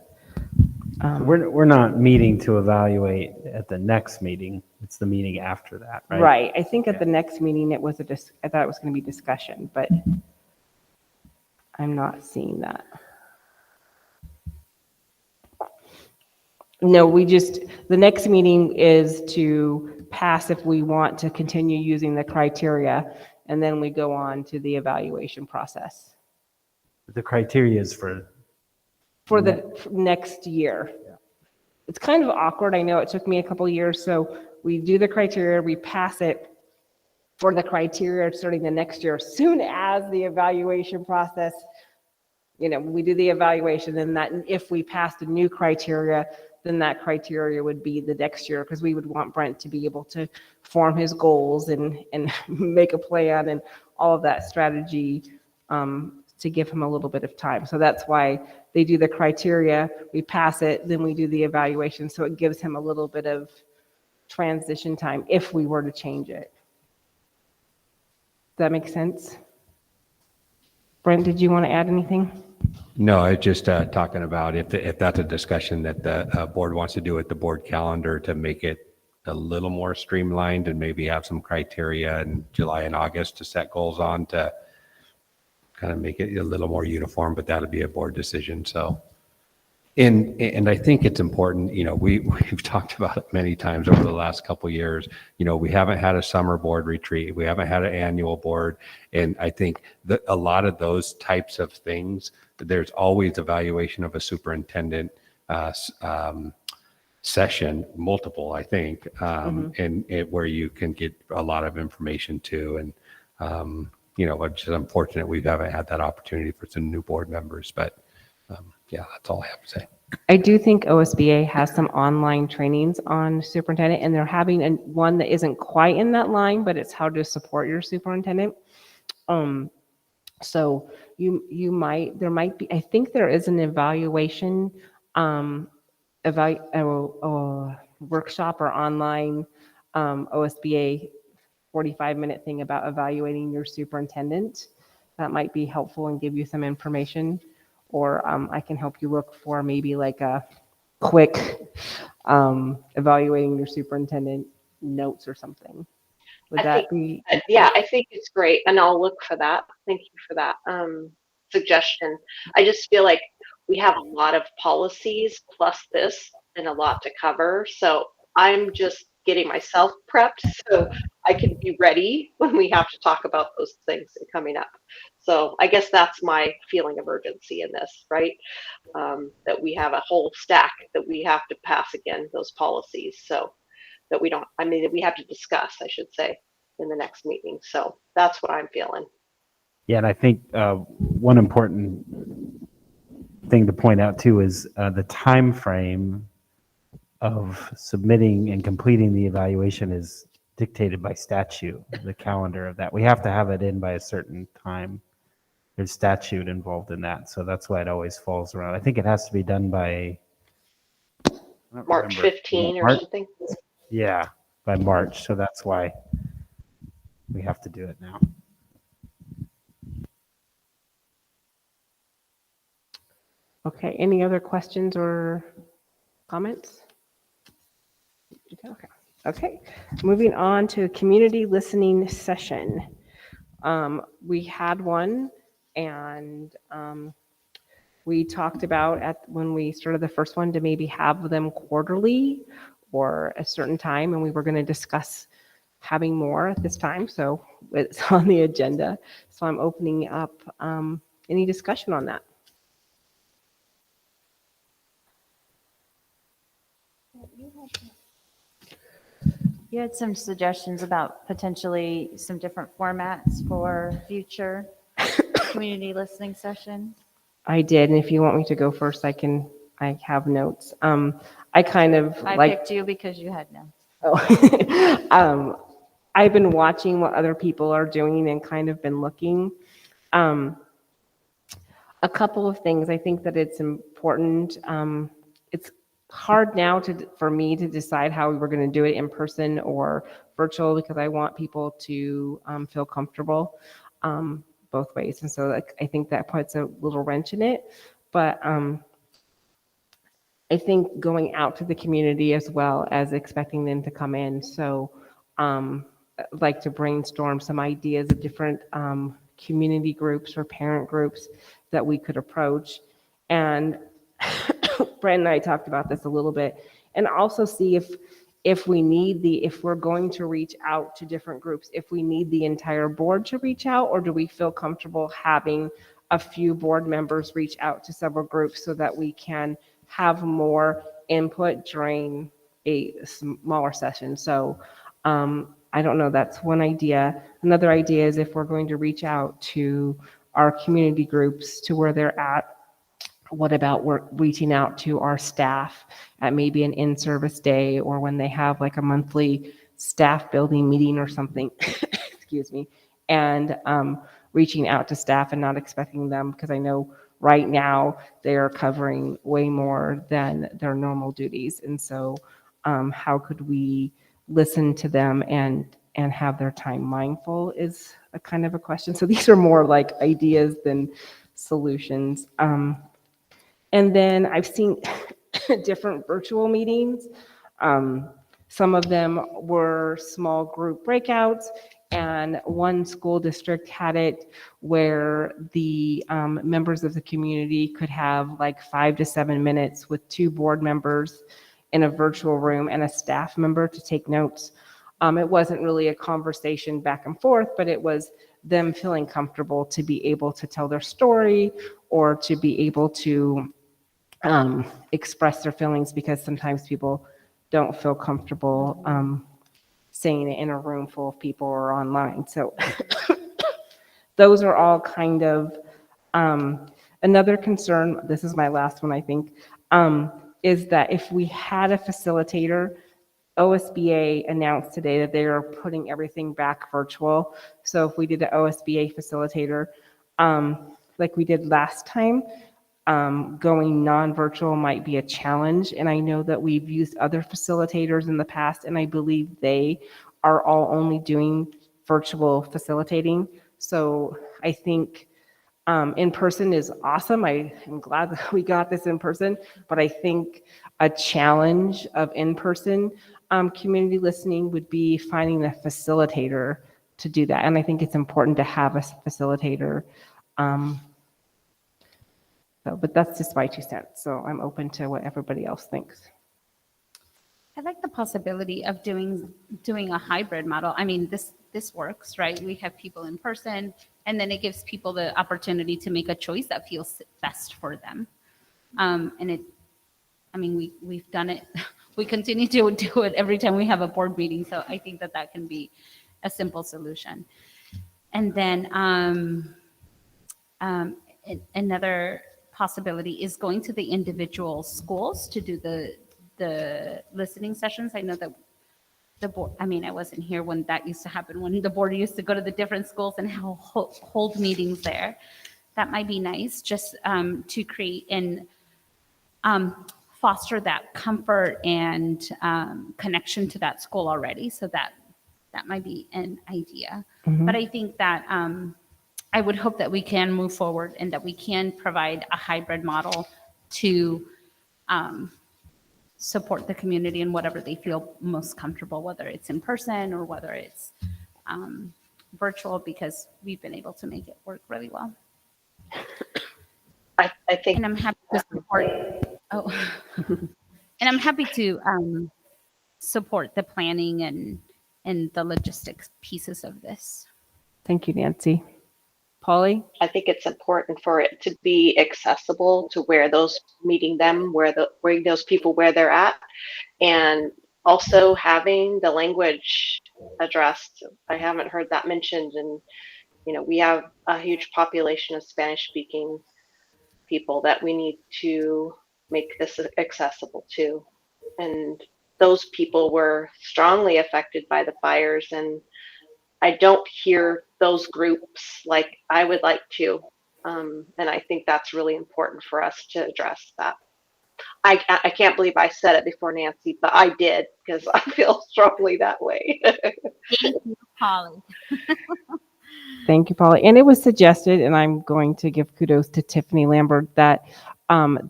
We're not meeting to evaluate at the next meeting. It's the meeting after that, right? Right. I think at the next meeting it was I thought it was going to be discussion, but I'm not seeing that. No, the next meeting is to pass if we want to continue using the criteria, and then we go on to the evaluation process. The criteria is for the next year. Yeah. It's kind of awkward. I know it took me a couple of years. So we do the criteria, we pass it for the criteria starting the next year. As soon as the evaluation process, we do the evaluation, then that if we pass the new criteria, then that criteria would be the next year, because we would want Brent to be able to form his goals and make a plan and all of that strategy to give him a little bit of time. So that's why they do the criteria, we pass it, then we do the evaluation. So it gives him a little bit of transition time if we were to change it. Does that make sense? Brent, did you want to add anything? No, I just talking about if that's a discussion that the board wants to do with the board calendar to make it a little more streamlined and maybe have some criteria in July and August to set goals on to kind of make it a little more uniform, but that'll be a board decision. So, and I think it's important, we've talked about it many times over the last couple of years. We haven't had a summer board retreat. We haven't had an annual board. And I think that a lot of those types of things, there's always evaluation of a superintendent session, multiple, I think, and where you can get a lot of information too. And, it's just unfortunate we haven't had that opportunity for some new board members, but yeah, that's all I have to say. I do think OSBA has some online trainings on superintendent, and they're having one that isn't quite in that line, but it's how to support your superintendent. So there might be, I think there is an evaluation workshop or online OSBA 45-minute thing about evaluating your superintendent. That might be helpful and give you some information. Or I can help you look for maybe like a quick evaluating your superintendent notes or something. Would that be? Yeah, I think it's great, and I'll look for that. Thank you for that suggestion. I just feel like we have a lot of policies plus this and a lot to cover. So I'm just getting myself prepped so I can be ready when we have to talk about those things coming up. So I guess that's my feeling of urgency in this, right? That we have a whole stack that we have to pass again, those policies, so that that we have to discuss, I should say, in the next meeting. So that's what I'm feeling. Yeah, and I think one important thing to point out too is the time frame of submitting and completing the evaluation is dictated by statute, the calendar of that. We have to have it in by a certain time. There's statute involved in that, so that's why it always falls around. I think it has to be done by March 15 or something. Yeah, by March, so that's why we have to do it now. Okay, any other questions or comments? Okay, okay. Moving on to community listening session. We had one, and we talked about when we started the first one to maybe have them quarterly or a certain time, and we were going to discuss having more at this time, so it's on the agenda. So I'm opening up any discussion on that. You had some suggestions about potentially some different formats for future community listening session. I did, and if you want me to go first, I have notes. I kind of I like. picked you because you had none. Oh. I've been watching what other people are doing and kind of been looking. A couple of things. I think that it's important. It's hard now for me to decide how we're going to do it in person or virtual because I want people to feel comfortable both ways. And so I think that puts a little wrench in it. But I think going out to the community as well as expecting them to come in. So I'd like to brainstorm some ideas of different community groups or parent groups that we could approach. And Brent and I talked about this a little bit, and also see if we're going to reach out to different groups, if we need the entire board to reach out, or do we feel comfortable having a few board members reach out to several groups so that we can have more input during a smaller session. So I don't know, that's one idea. Another idea is if we're going to reach out to our community groups to where they're at, what about reaching out to our staff at maybe an in-service day or when they have like a monthly staff building meeting or something, excuse me, and reaching out to staff and not expecting them, because I know right now they are covering way more than their normal duties. And so how could we listen to them and have their time mindful is a kind of a question. So these are more like ideas than solutions. And then I've seen different virtual meetings. Some of them were small group breakouts, and one school district had it where the members of the community could have like 5 to 7 minutes with 2 board members in a virtual room and a staff member to take notes. It wasn't really a conversation back and forth, but it was them feeling comfortable to be able to tell their story or to be able to express their feelings, because sometimes people don't feel comfortable saying it in a room full of people or online. So those are all kind of another concern. This is my last one, I think, is that if we had a facilitator, OSBA announced today that they are putting everything back virtual. So if we did an OSBA facilitator, like we did last time, going non-virtual might be a challenge. And I know that we've used other facilitators in the past, and I believe they are all only doing virtual facilitating. So I think in person is awesome. I am glad that we got this in person, but I think a challenge of in-person community listening would be finding a facilitator to do that. And I think it's important to have a facilitator. But that's just my 2 cents. So I'm open to what everybody else thinks. I like the possibility of doing a hybrid model. I mean, this works, right? We have people in person, and then it gives people the opportunity to make a choice that feels best for them. We've done it. We continue to do it every time we have a board meeting. So I think that can be a simple solution. And then another possibility is going to the individual schools to do the listening sessions. I know that the board, I wasn't here when that used to happen, when the board used to go to the different schools and hold meetings there. That might be nice, just to create and foster that comfort and connection to that school already. So that might be an idea. Mm-hmm. But I think that I would hope that we can move forward and that we can provide a hybrid model to support the community in whatever they feel most comfortable, whether it's in person or whether it's virtual, because we've been able to make it work really well. I think. And I'm happy to support, and I'm happy to support the planning and the logistics pieces of this. Thank you, Nancy. Polly? I think it's important for it to be accessible to where those meeting them, where those people where they're at, and also having the language addressed. I haven't heard that mentioned, and we have a huge population of Spanish-speaking people that we need to make this accessible to, and those people were strongly affected by the fires, and I don't hear those groups like I would like to. And I think that's really important for us to address that. I can't believe I said it before Nancy, but I did, because I feel strongly that way. Thank you, Polly. Thank you, Polly. And it was suggested, and I'm going to give kudos to Tiffany Lambert, that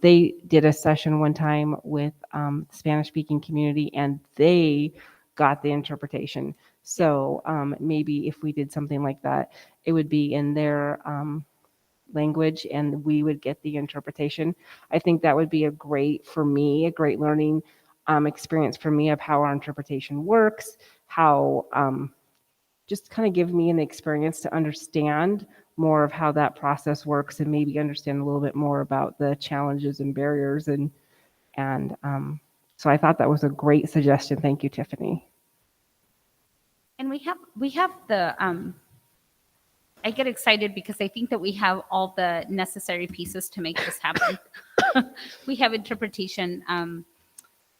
they did a session one time with Spanish-speaking community, and they got the interpretation. So maybe if we did something like that, it would be in their language and we would get the interpretation. I think that would be a great learning experience for me of how our interpretation works, how just kind of give me an experience to understand more of how that process works and maybe understand a little bit more about the challenges and barriers. And so I thought that was a great suggestion. Thank you, Tiffany. And we have the, I get excited because I think that we have all the necessary pieces to make this happen. We have interpretation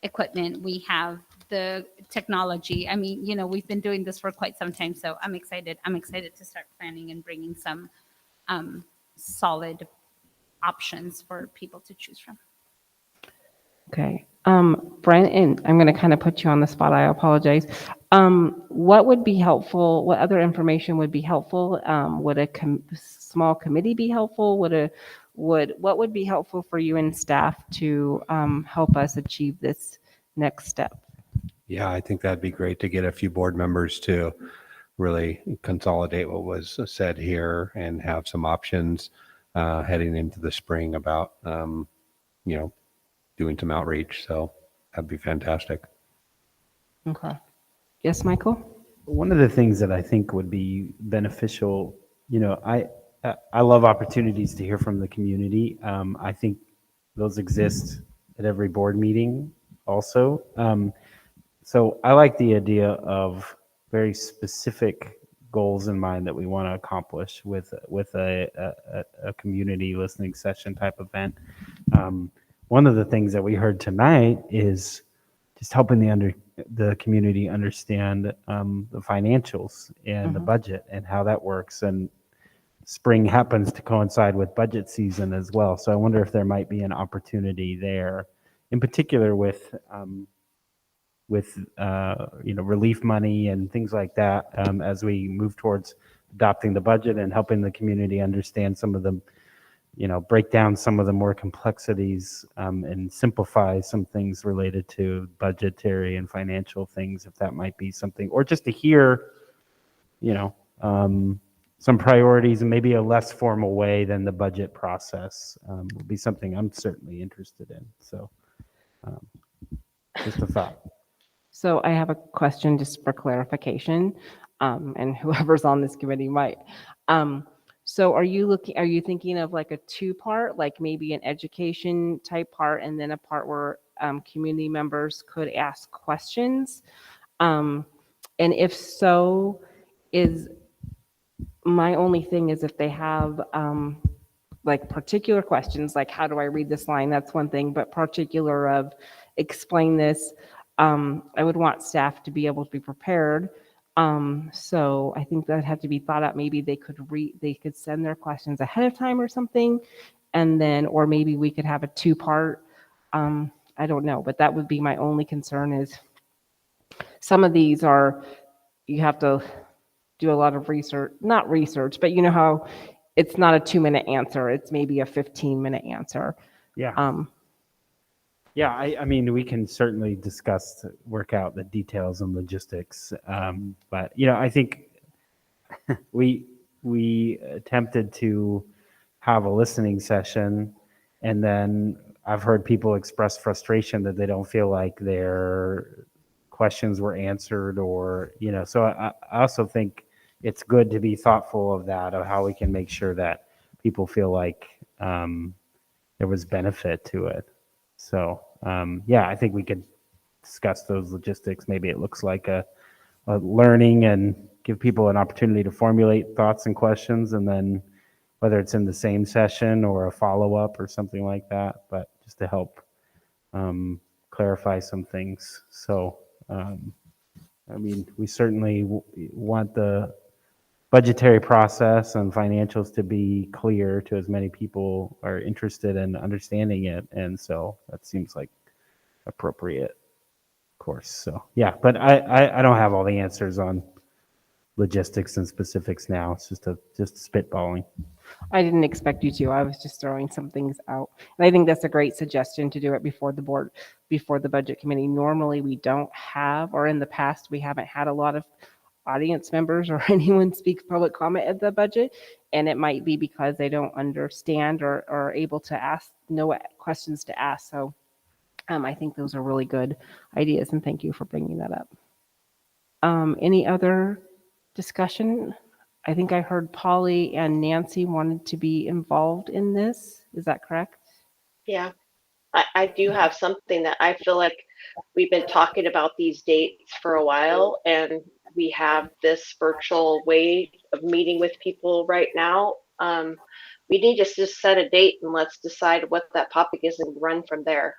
equipment, we have the technology. I mean, we've been doing this for quite some time, so I'm excited. I'm excited to start planning and bringing some solid options for people to choose from. Okay. Brent, and I'm going to kind of put you on the spot. I apologize. What would be helpful? What other information would be helpful? Would a small committee be helpful? What would be helpful for you and staff to help us achieve this next step? Yeah, I think that'd be great to get a few board members to really consolidate what was said here and have some options heading into the spring about, doing some outreach. So that'd be fantastic. Okay. Yes, Michael? One of the things that I think would be beneficial, I love opportunities to hear from the community. I think those exist at every board meeting also. So I like the idea of very specific goals in mind that we want to accomplish with a community listening session type event. One of the things that we heard tonight is just helping the community understand the financials and the budget and how that works. And spring happens to coincide with budget season as well. So I wonder if there might be an opportunity there, in particular with relief money and things like that, as we move towards adopting the budget and helping the community understand some of the, break down some of the more complexities and simplify some things related to budgetary and financial things, if that might be something, or just to hear, some priorities in maybe a less formal way than the budget process would be something I'm certainly interested in. So just a thought. So I have a question just for clarification, and whoever's on this committee might. So are you thinking of like a two-part, like maybe an education type part and then a part where community members could ask questions? And if so, my only thing is if they have like particular questions, like how do I read this line? That's one thing, but particular of explain this. I would want staff to be able to be prepared. So I think that had to be thought out. Maybe they could send their questions ahead of time or something. And then, or maybe we could have a two-part, I don't know, but that would be my only concern is some of these you have to do a lot of research, not research, but you know how it's not a 2-minute answer. It's maybe a 15-minute answer. Yeah. Um, Yeah, I mean, we can certainly discuss, work out the details and logistics. But, I think we attempted to have a listening session, and then I've heard people express frustration that they don't feel like their questions were answered, or, so I also think it's good to be thoughtful of that, of how we can make sure that people feel like there was benefit to it. So, yeah, I think we could discuss those logistics. Maybe it looks like a learning and give people an opportunity to formulate thoughts and questions, and then whether it's in the same session or a follow-up or something like that, but just to help clarify some things. So, I mean, we certainly want the budgetary process and financials to be clear to as many people are interested in understanding it. And so that seems like appropriate course. So, yeah, but I don't have all the answers on logistics and specifics now. It's just spitballing. I didn't expect you to. I was just throwing some things out. And I think that's a great suggestion to do it before the board, before the budget committee. Normally we don't have, or in the past, we haven't had a lot of audience members or anyone speak public comment at the budget. And it might be because they don't understand or are able to know what questions to ask. So I think those are really good ideas, and thank you for bringing that up. Any other discussion? I think I heard Polly and Nancy wanted to be involved in this. Is that correct? Yeah, I do have something that I feel like we've been talking about these dates for a while, and we have this virtual way of meeting with people right now. We need to just set a date and let's decide what that topic is and run from there.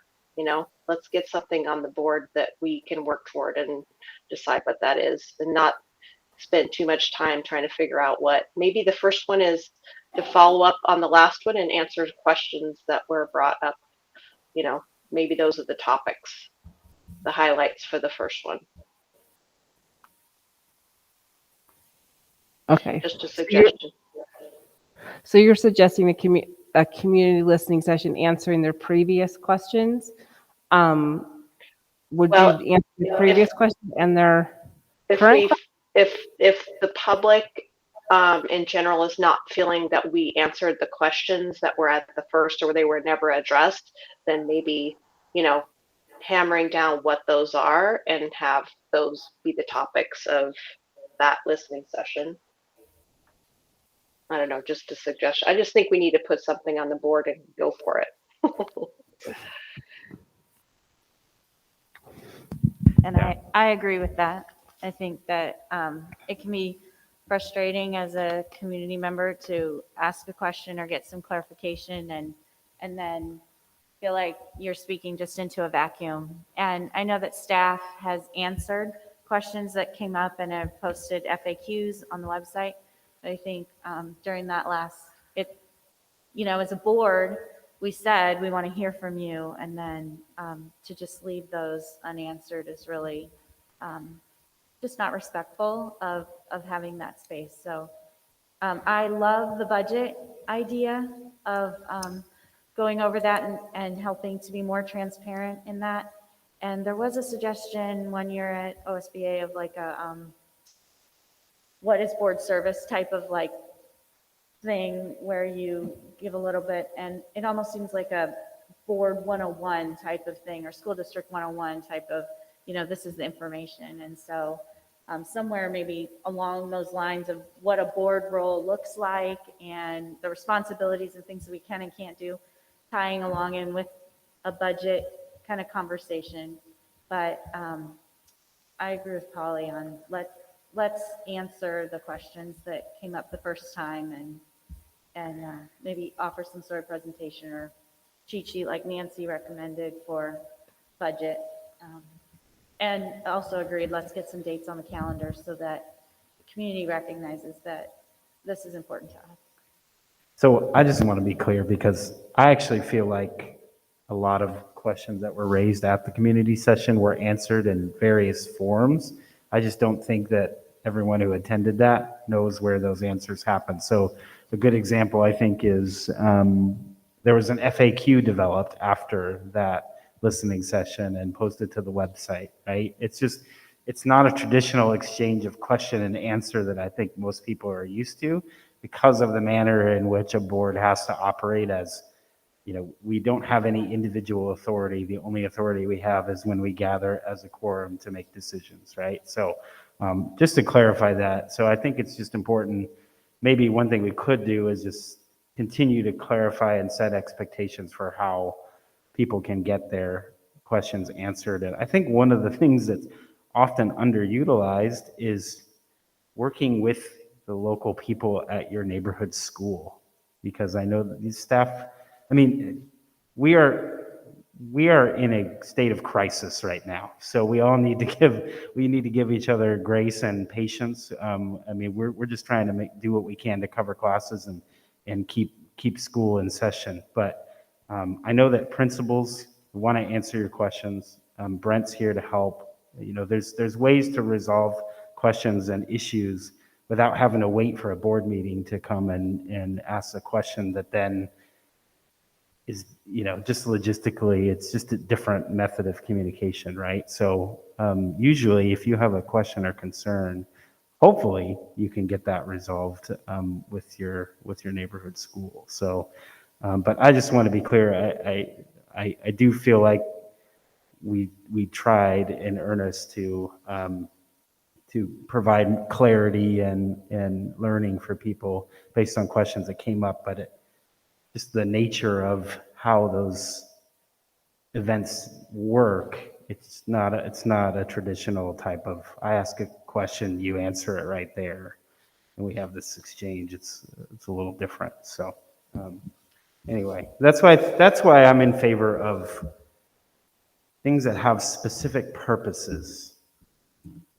Let's get something on the board that we can work toward and decide what that is, and not spend too much time trying to figure out what. Maybe the first one is to follow up on the last one and answer questions that were brought up. Maybe those are the topics, the highlights for the first one. Okay. Just a suggestion. So you're suggesting a community listening session answering their previous questions? Would you answer the previous question and their current? If the public in general is not feeling that we answered the questions that were at the first, or they were never addressed, then maybe, hammering down what those are and have those be the topics of that listening session. I don't know, just a suggestion. I just think we need to put something on the board and go for it. And I agree with that. I think that it can be frustrating as a community member to ask a question or get some clarification and then feel like you're speaking just into a vacuum. And I know that staff has answered questions that came up and have posted FAQs on the website. But I think during that as a board, we said we want to hear from you, and then to just leave those unanswered is really just not respectful of having that space. So I love the budget idea of going over that and helping to be more transparent in that. And there was a suggestion one year at OSBA of like a what is board service type of like thing where you give a little bit, and it almost seems like a board 101 type of thing, or school district 101 type of, this is the information. And so somewhere maybe along those lines of what a board role looks like and the responsibilities and things that we can and can't do, tying along in with a budget kind of conversation. But I agree with Polly on let's answer the questions that came up the first time, and maybe offer some sort of presentation or cheat sheet like Nancy recommended for budget. And also agreed, let's get some dates on the calendar so that the community recognizes that this is important to us. So I just want to be clear, because I actually feel like a lot of questions that were raised at the community session were answered in various forms. I just don't think that everyone who attended that knows where those answers happened. So a good example, I think, is there was an FAQ developed after that listening session and posted to the website, right? It's not a traditional exchange of question and answer that I think most people are used to because of the manner in which a board has to operate as, we don't have any individual authority. The only authority we have is when we gather as a quorum to make decisions, right? So just to clarify that. So I think it's just important. Maybe one thing we could do is just continue to clarify and set expectations for how people can get their questions answered. And I think one of the things that's often underutilized is working with the local people at your neighborhood school, because I know that these staff, we are in a state of crisis right now. So we all need to give each other grace and patience. We're just trying to do what we can to cover classes and keep school in session. But I know that principals want to answer your questions. Brent's here to help. There's ways to resolve questions and issues without having to wait for a board meeting to come and ask a question that then is, just logistically, it's just a different method of communication, right? So usually if you have a question or concern, hopefully you can get that resolved with your neighborhood school. So, but I just want to be clear, I do feel like we tried in earnest to provide clarity and learning for people based on questions that came up, but just the nature of how those events work, it's not a traditional type of, I ask a question, you answer it right there, and we have this exchange. It's a little different. So anyway, that's why I'm in favor of things that have specific purposes,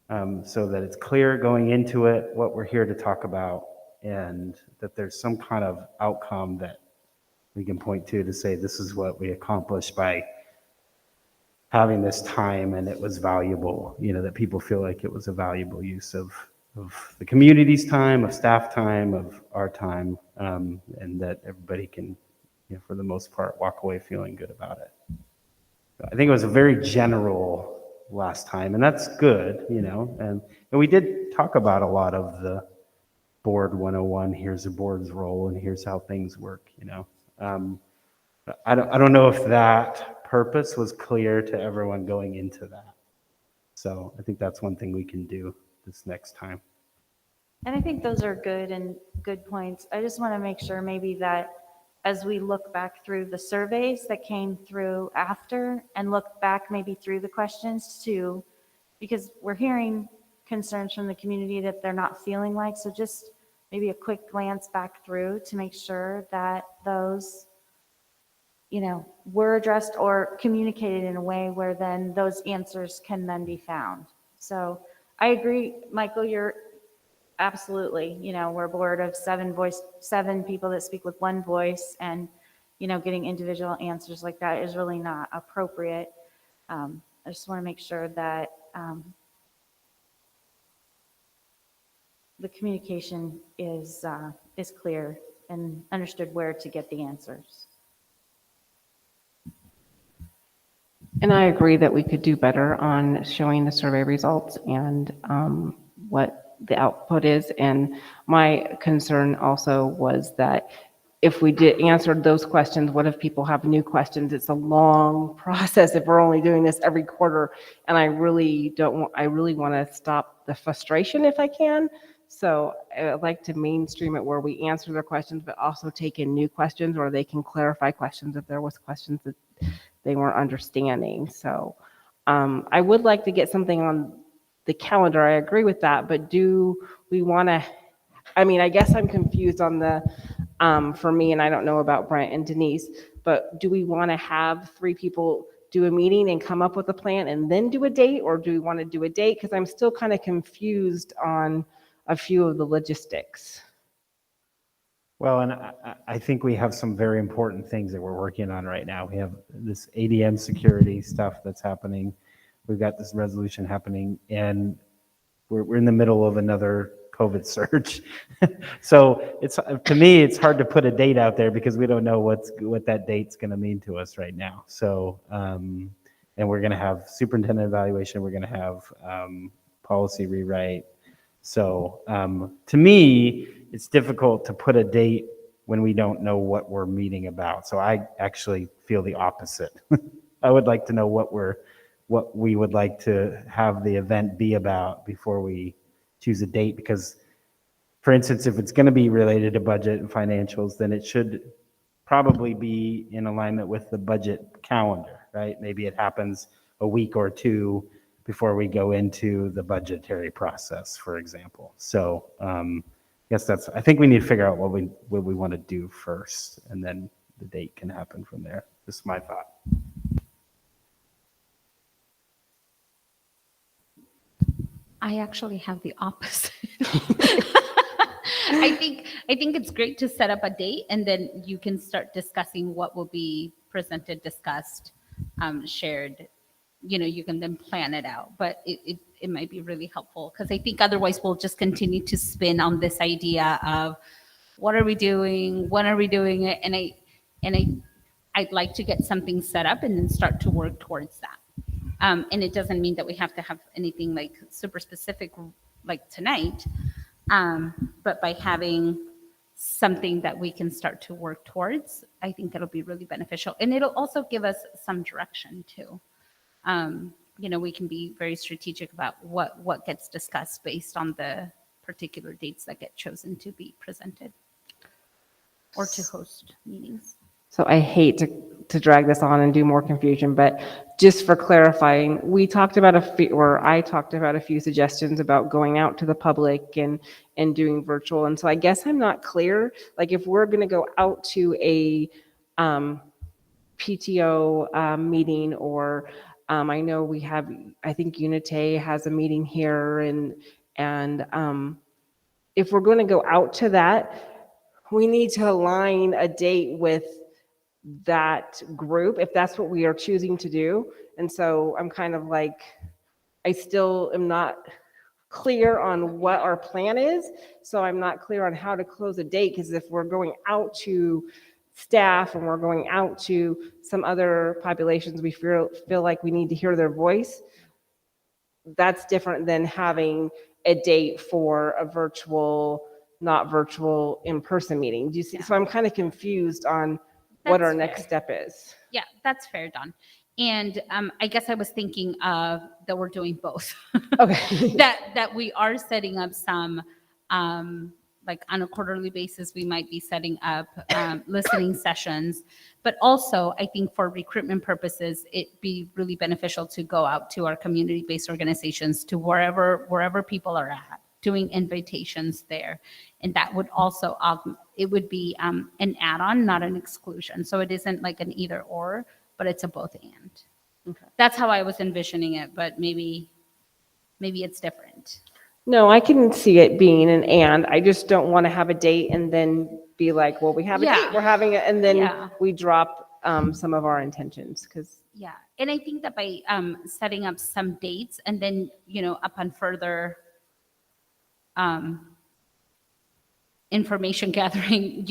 so that it's clear going into it what we're here to talk about, and that there's some kind of outcome that we can point to say this is what we accomplished by having this time, and it was valuable, that people feel like it was a valuable use of the community's time, of staff time, of our time, and that everybody can, for the most part, walk away feeling good about it. So I think it was a very general last time, and that's good, and we did talk about a lot of the board 101, here's the board's role, and here's how things work, I don't know if that purpose was clear to everyone going into that. So I think that's one thing we can do this next time. And I think those are good points. I just want to make sure maybe that as we look back through the surveys that came through after, and look back maybe through the questions too, because we're hearing concerns from the community that they're not feeling like, so just maybe a quick glance back through to make sure that those, were addressed or communicated in a way where then those answers can then be found. So I agree, Michael, you're absolutely, we're a board of seven people that speak with one voice, and, getting individual answers like that is really not appropriate. I just want to make sure that the communication is clear and understood where to get the answers. And I agree that we could do better on showing the survey results and what the output is. And my concern also was that if we did answer those questions, what if people have new questions? It's a long process if we're only doing this every quarter. And I really want to stop the frustration if I can. So I'd like to mainstream it where we answer their questions, but also take in new questions, or they can clarify questions if there was questions that they weren't understanding. So I would like to get something on the calendar. I agree with that, but do we want to, I guess I'm confused on the, for me, and I don't know about Brent and Denise, but do we want to have 3 people do a meeting and come up with a plan and then do a date, or do we want to do a date? Because I'm still kind of confused on a few of the logistics. Well, and I think we have some very important things that we're working on right now. We have this ADM security stuff that's happening. We've got this resolution happening, and we're in the middle of another COVID surge. So it's, to me, it's hard to put a date out there because we don't know what that date's going to mean to us right now. So, and we're going to have superintendent evaluation, we're going to have policy rewrite. So to me, it's difficult to put a date when we don't know what we're meeting about. So I actually feel the opposite. I would like to know what we would like to have the event be about before we choose a date. Because, for instance, if it's going to be related to budget and financials, then it should probably be in alignment with the budget calendar, right? Maybe it happens a week or two before we go into the budgetary process, for example. So yes, I think we need to figure out what we want to do first, and then the date can happen from there. This is my thought. I actually have the opposite. I think it's great to set up a date, and then you can start discussing what will be presented, discussed, shared. You can then plan it out, but it might be really helpful, because I think otherwise we'll just continue to spin on this idea of what are we doing, when are we doing it, and I'd like to get something set up and then start to work towards that. And it doesn't mean that we have to have anything like super specific like tonight, but by having something that we can start to work towards, I think it'll be really beneficial. And it'll also give us some direction too. We can be very strategic about what gets discussed based on the particular dates that get chosen to be presented or to host meetings. So I hate to drag this on and do more confusion, but just for clarifying, I talked about a few suggestions about going out to the public and doing virtual. And so I guess I'm not clear, like if we're going to go out to a PTO meeting, or I know I think Unite has a meeting here, and if we're going to go out to that, we need to align a date with that group, if that's what we are choosing to do. And so I'm kind of like, I still am not clear on what our plan is. So I'm not clear on how to close a date, because if we're going out to staff and we're going out to some other populations, we feel like we need to hear their voice. That's different than having a date for a virtual, not virtual, in-person meeting. Do you see? Yeah. So I'm kind of confused on what our next step is. Yeah, that's fair, Dawn. And I guess I was thinking of that we're doing both. Okay. that we are setting up some, like on a quarterly basis, we might be setting up listening sessions. But also, I think for recruitment purposes, it'd be really beneficial to go out to our community-based organizations, to wherever people are at, doing invitations there. And that would also, it would be an add-on, not an exclusion. So it isn't like an either or, but it's a both and. Okay. That's how I was envisioning it, but maybe it's different. No, I can see it being an and. I just don't want to have a date and then be like, well, we have a date, we're having it, and then we drop some of our intentions, because. Yeah, and I think that by setting up some dates, and then, upon further information gathering,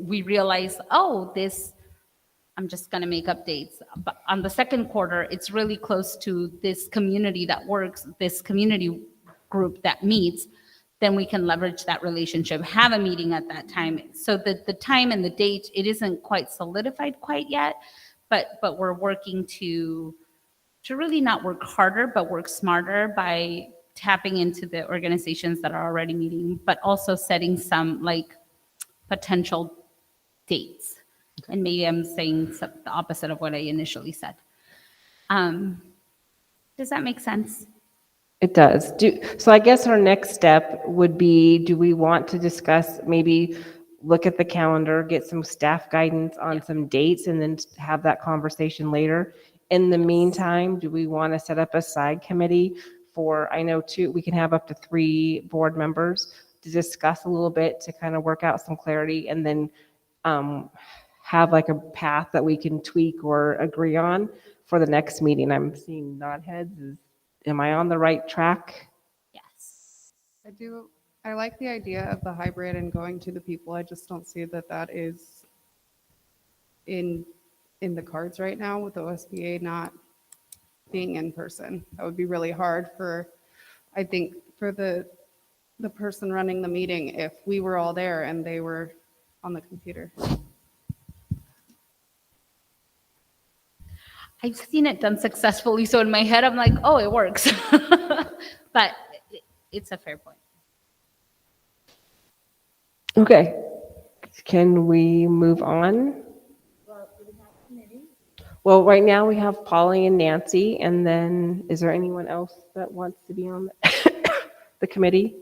we realize, I'm just going to make up dates. But on the second quarter, it's really close to this community that works, this community group that meets, then we can leverage that relationship, have a meeting at that time. So that the time and the date, it isn't quite solidified quite yet, but we're working to really not work harder, but work smarter by tapping into the organizations that are already meeting, but also setting some like potential dates. Okay. And maybe I'm saying the opposite of what I initially said. Does that make sense? It does. So I guess our next step would be, do we want to discuss, maybe look at the calendar, get some staff guidance on some dates, and then have that conversation later? In the meantime, do we want to set up a side committee for, I know we can have up to 3 board members to discuss a little bit, to kind of work out some clarity, and then have like a path that we can tweak or agree on for the next meeting? I'm seeing nod heads. Am I on the right track? Yes. I do I like the idea of the hybrid and going to the people. I just don't see that that is in the cards right now with the OSBA not being in person. That would be really hard for, I think, for the person running the meeting if we were all there and they were on the computer. I've seen it done successfully, so in my head, I'm like, oh, it works. But it's a fair point. Okay, can we move on? Well, right now we have Polly and Nancy, and then is there anyone else that wants to be on the committee?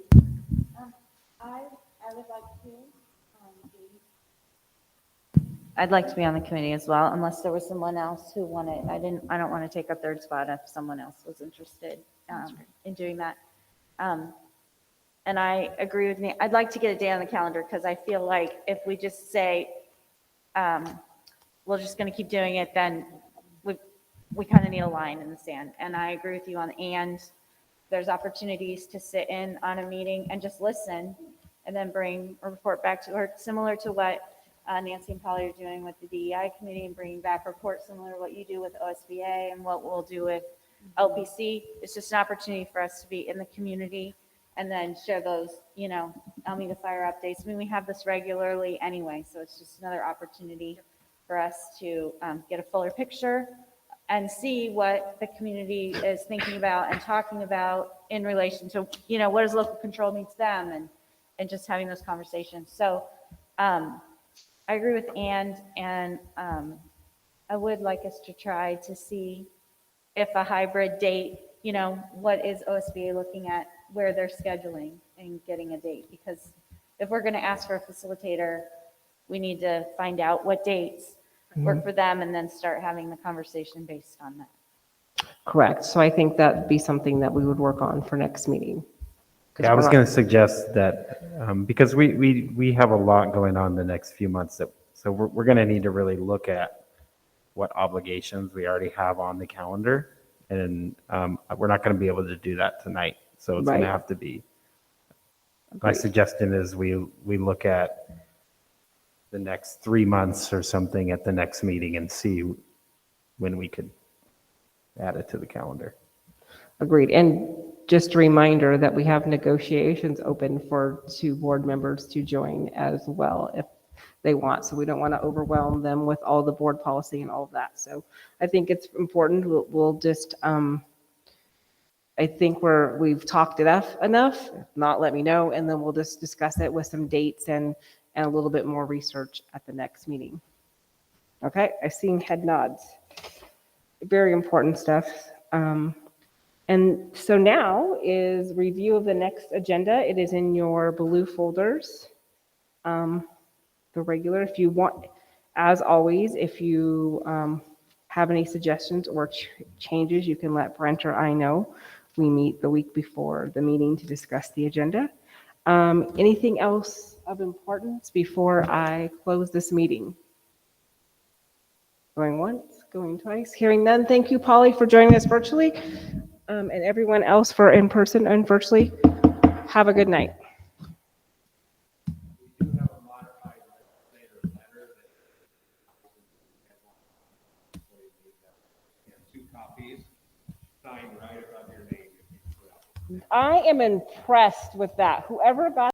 I would like to. I'd like to be on the committee as well, unless there was someone else who wanted. I don't want to take a third spot if someone else was interested in doing that. And I agree with me. I'd like to get a day on the calendar because I feel like if we just say we're just going to keep doing it, then we kind of need a line in the sand. And I agree with you on and there's opportunities to sit in on a meeting and just listen and then bring a report back to her, similar to what Nancy and Polly are doing with the DEI committee and bringing back a report similar to what you do with OSBA and what we'll do with LPC. It's just an opportunity for us to be in the community and then share those, Almeida Fire updates. I mean, we have this regularly anyway, so it's just another opportunity for us to get a fuller picture and see what the community is thinking about and talking about in relation to, what does local control mean to them and just having those conversations. So I agree with Ann, and I would like us to try to see if a hybrid date, what is OSBA looking at, where they're scheduling and getting a date. Because if we're going to ask for a facilitator, we need to find out what dates work for them and then start having the conversation based on that. Correct. So I think that'd be something that we would work on for next meeting. Yeah, I was going to suggest that because we have a lot going on the next few months, so we're going to need to really look at what obligations we already have on the calendar, and we're not going to be able to do that tonight. So it's going to have to be. My suggestion is we look at the next 3 months or something at the next meeting and see when we could add it to the calendar. Agreed. And just a reminder that we have negotiations open for 2 board members to join as well if they want. So we don't want to overwhelm them with all the board policy and all of that. So I think it's important. We'll just, I think we've talked enough. If not, let me know. And then we'll just discuss it with some dates and a little bit more research at the next meeting. Okay, I've seen head nods. Very important stuff. And so now is review of the next agenda. It is in your blue folders, the regular. If you want, as always, if you have any suggestions or changes, you can let Brent or I know. We meet the week before the meeting to discuss the agenda. Anything else of importance before I close this meeting? Going once, going twice, hearing none. Thank you, Polly, for joining us virtually, and everyone else for in person and virtually. Have a good night. I am impressed with that. Whoever got